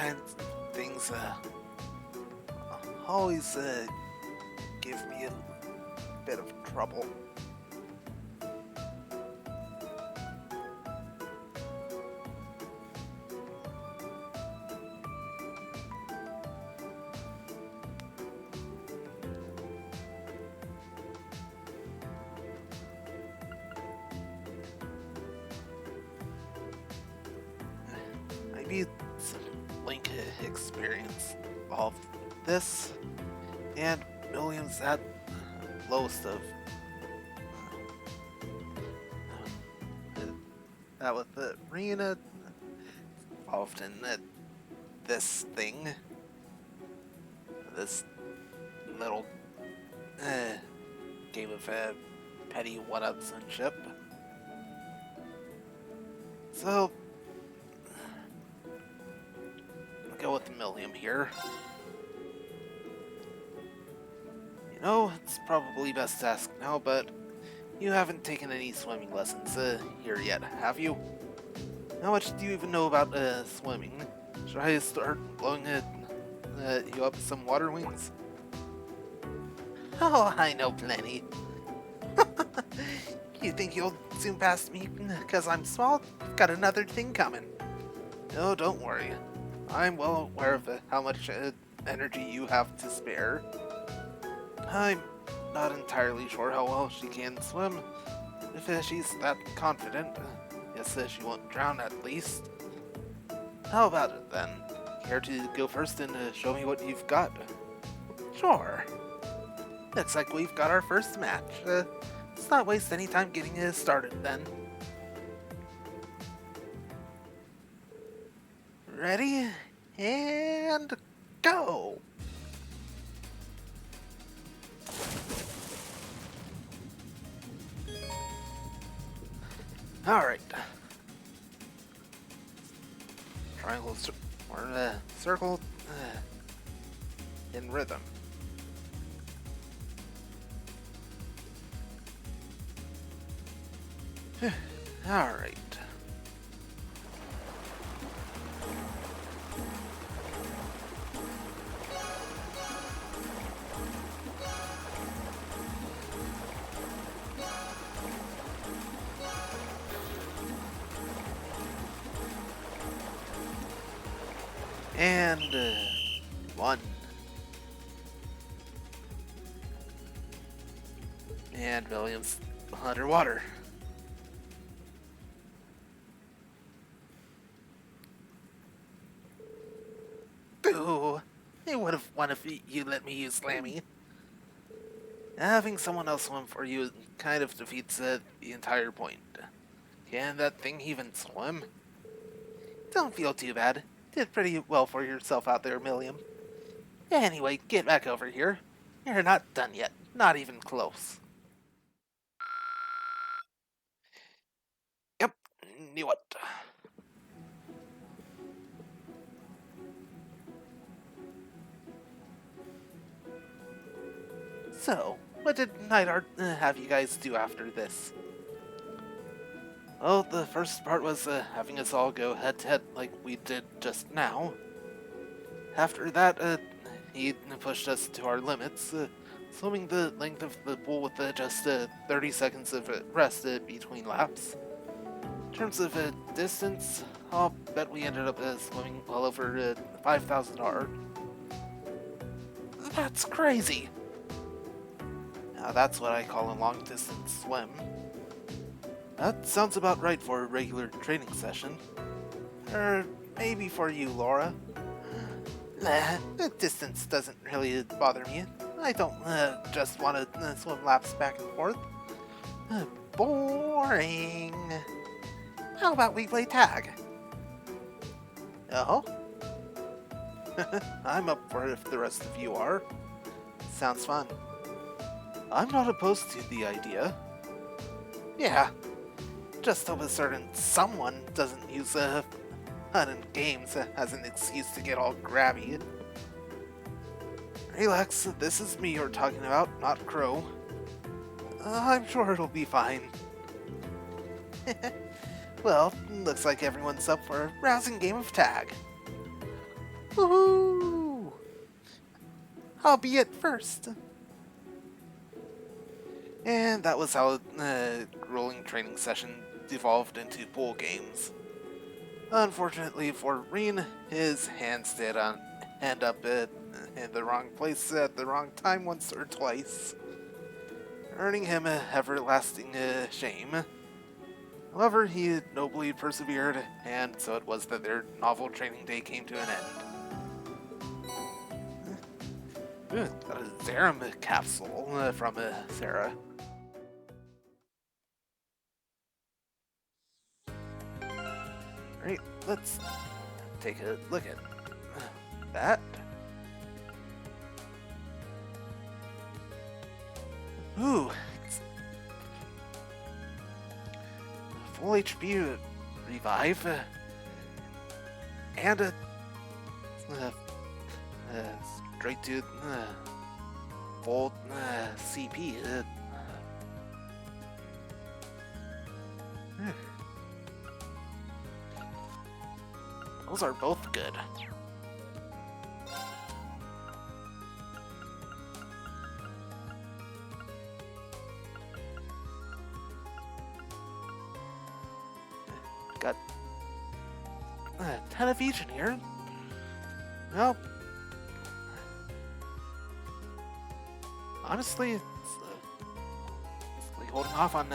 kinds of things always give me a bit of trouble. Maybe some Link experience all of this, and Williams at lowest of that with the arena often this thing, this little game of petty one-upsmanship. So I'll go with Milliam here. You know, it's probably best to ask now, but you haven't taken any swimming lessons here yet, have you? How much do you even know about swimming? Should I start blowing you up with some water wings? Oh, I know plenty. You think you'll zoom past me because I'm small? Got another thing coming. No, don't worry. I'm well aware of how much energy you have to spare. I'm not entirely sure how well she can swim. If she's that confident, guess she won't drown at least. How about it then? Care to go first and show me what you've got? Sure. Looks like we've got our first match. Let's not waste any time getting started then. Ready? And go! Alright. Triangle or circle in rhythm. Alright. And one. And Williams underwater. Ooh, I would have won if you let me use Slammy. Having someone else swim for you kind of defeats the entire point. Can that thing even swim? Don't feel too bad. Did pretty well for yourself out there, Milliam. Anyway, get back over here. You're not done yet. Not even close. Yep, knew it. So, what did Neidhart have you guys do after this? Well, the first part was having us all go head-to-head like we did just now. After that, he pushed us to our limits, swimming the length of the pool with just 30 seconds of rest between laps. In terms of distance, I'll bet we ended up swimming well over 5,000 R. That's crazy! Now that's what I call a long-distance swim. That sounds about right for a regular training session. Or maybe for you, Laura. Nah, the distance doesn't really bother me. I don't just want to swim laps back and forth. Boring. How about we play tag? Oh? I'm up for it if the rest of you are. Sounds fun. I'm not opposed to the idea. Yeah, just hope a certain someone doesn't use fun and games as an excuse to get all grabby. Relax, this is me you're talking about, not Crow. I'm sure it'll be fine. Well, looks like everyone's up for a rousing game of tag. Woohoo! I'll be it first. And that was how rolling training session devolved into pool games. Unfortunately for Reen, his hands did end up in the wrong place at the wrong time once or twice, earning him a everlasting shame. However, he nobly persevered, and so it was that their novel training day came to an end. Got a Zerum capsule from Sarah. Right, let's take a look at that. Ooh, it's full HP revive and a straight to full CP. Those are both good. Got 10 of each in here. Well, honestly, it's like holding off on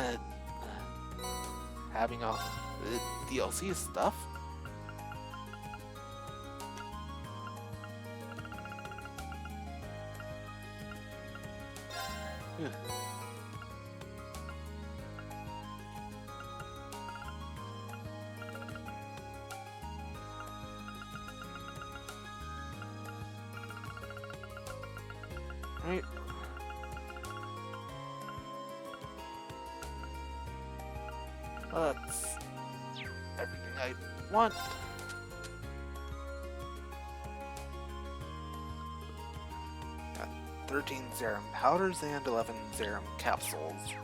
having all the DLC stuff. Right. Well, that's everything I want. Got 13 Zerum powders and 11 Zerum capsules.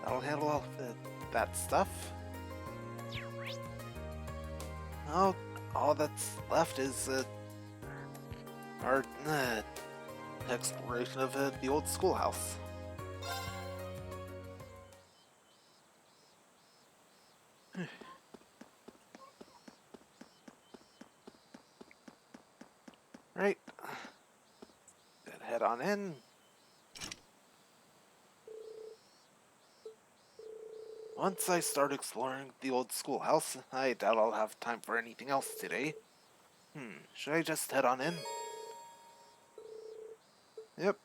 That'll handle all that stuff. Now, all that's left is our exploration of the old schoolhouse. Right. Then head on in. Once I start exploring the old schoolhouse, I doubt I'll have time for anything else today. Should I just head on in? Yep.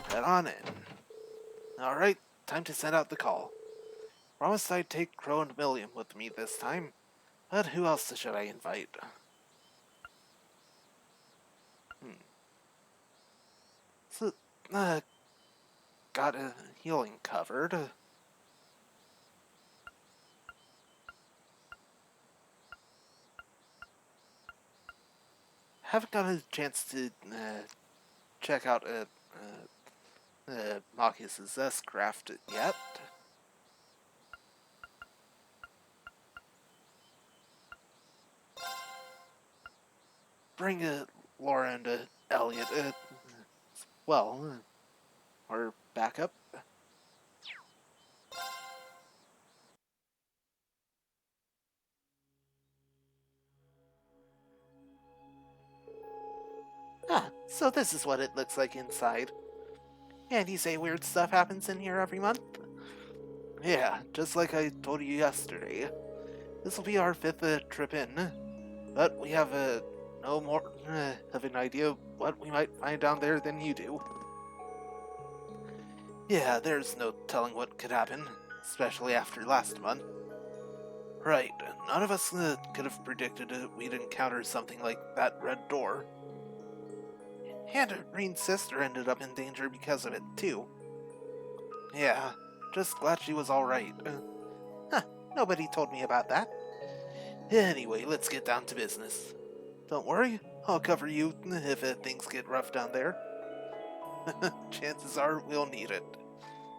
Head on in. Alright, time to send out the call. Promised I'd take Crow and William with me this time, but who else should I invite? So, got a healing covered. Haven't got a chance to check out Marcus's S-Craft yet. Bring Laura and Elliot well, or backup. Ah, so this is what it looks like inside. And you say weird stuff happens in here every month? Yeah, just like I told you yesterday. This will be our 5th trip in, but we have no more of an idea what we might find down there than you do. Yeah, there's no telling what could happen, especially after last month. Right, none of us could have predicted we'd encounter something like that red door. And Reen's sister ended up in danger because of it, too. Yeah, just glad she was alright. Nobody told me about that. Anyway, let's get down to business. Don't worry, I'll cover you if things get rough down there. Chances are we'll need it.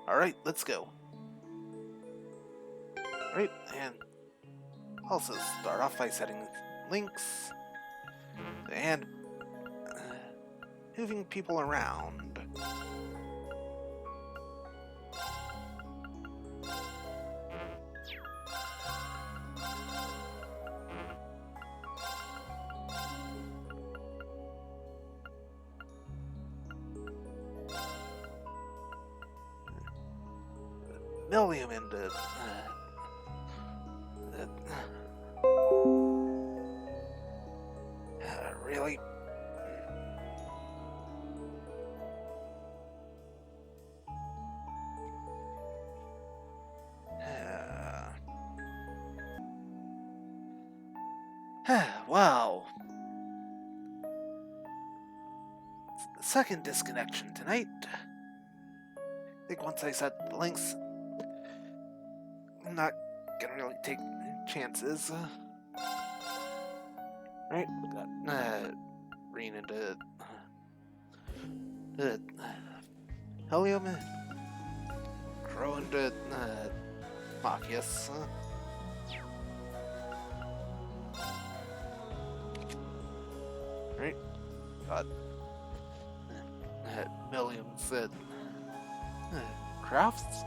Alright, let's go. Right, and also start off by setting links and moving people around. Millium into really. Wow. Second disconnection tonight. I think once I set the links, I'm not gonna really take chances. Right? We got Reen into Helium, Crow into Machias. Right? Got Millions Crafts,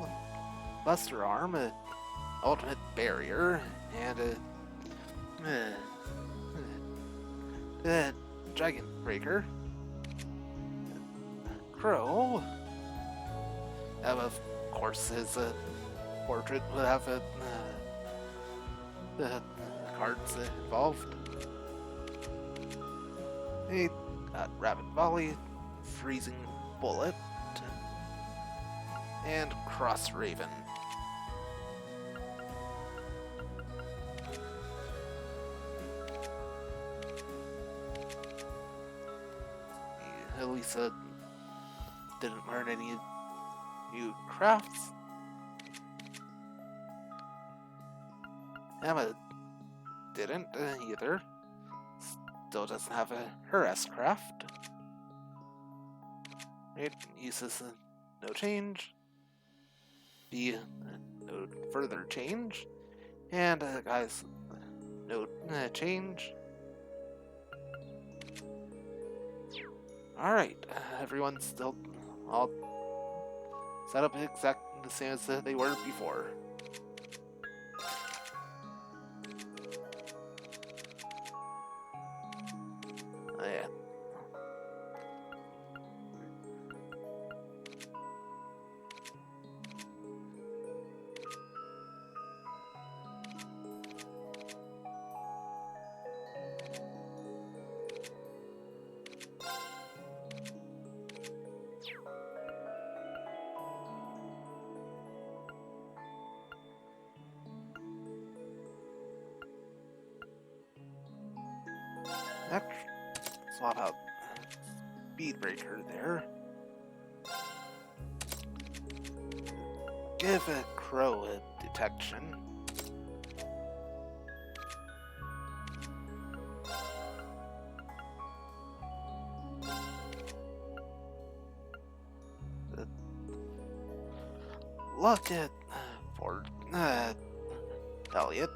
Buster Arm, Ultimate Barrier, and Giant Breaker. Crow. Of course, his portrait would have cards involved. He got Rapid Volley, Freezing Bullet, and Cross Raven. Elisa didn't learn any new crafts. Emma didn't either. Still doesn't have her S-craft. Right, uses no change. B, no further change. And guys, no change. Alright, everyone's still all set up exactly the same as they were before. Oh, yeah. Next, swap out Speed Breaker there. Give a Crow a detection. Look at for Elliot.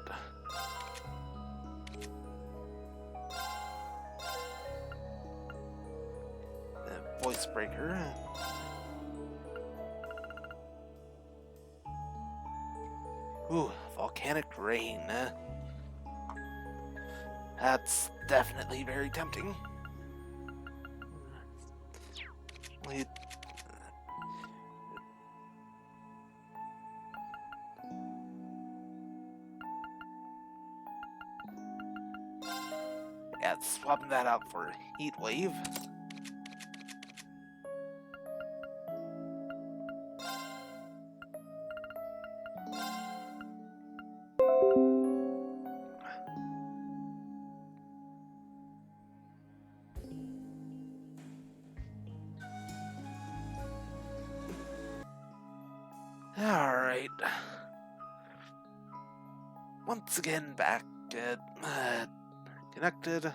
Voice Breaker. Ooh, Volcanic Rain. That's definitely very tempting. Wait. Yeah, swapping that out for Heat Wave. Alright. Once again, back at connected.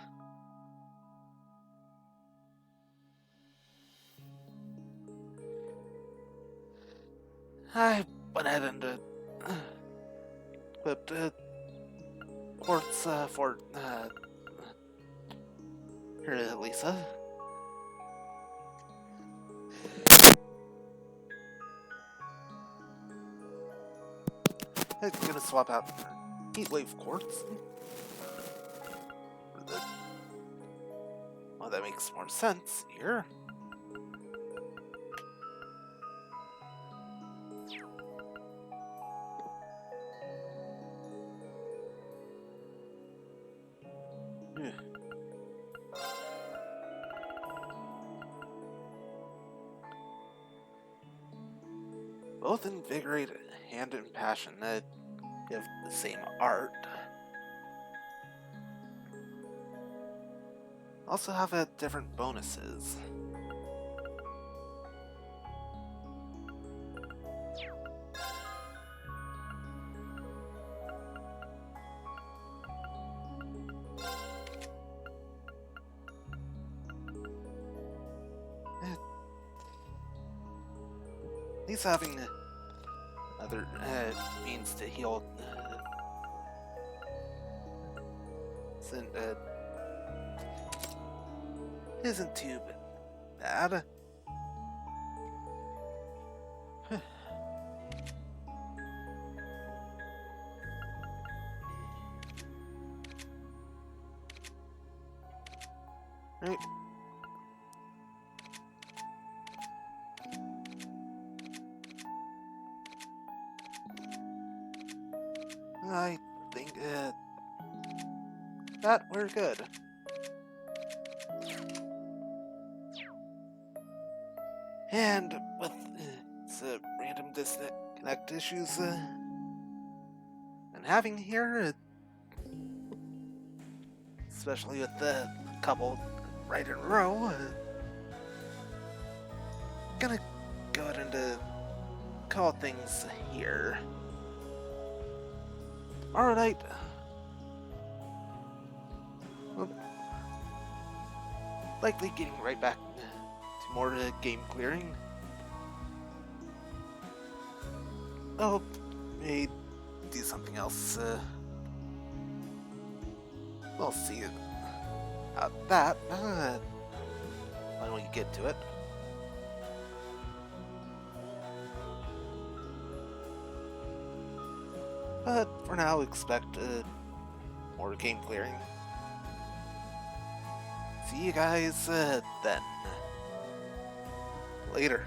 I went ahead and equipped ports for here, Lisa. I'm gonna swap out heatwave quartz. Well, that makes more sense here. Both invigorate and impassion. You have the same art. Also have different bonuses. At least having other means to heal isn't too bad. Right. I think that we're good. And with some random disconnect issues and having here, especially with the couple right in a row, gonna go ahead and call things here. Alright. Well, likely getting right back to more game clearing. Oh, may do something else. We'll see about that when we get to it. But for now, expect more game clearing. See you guys then. Later.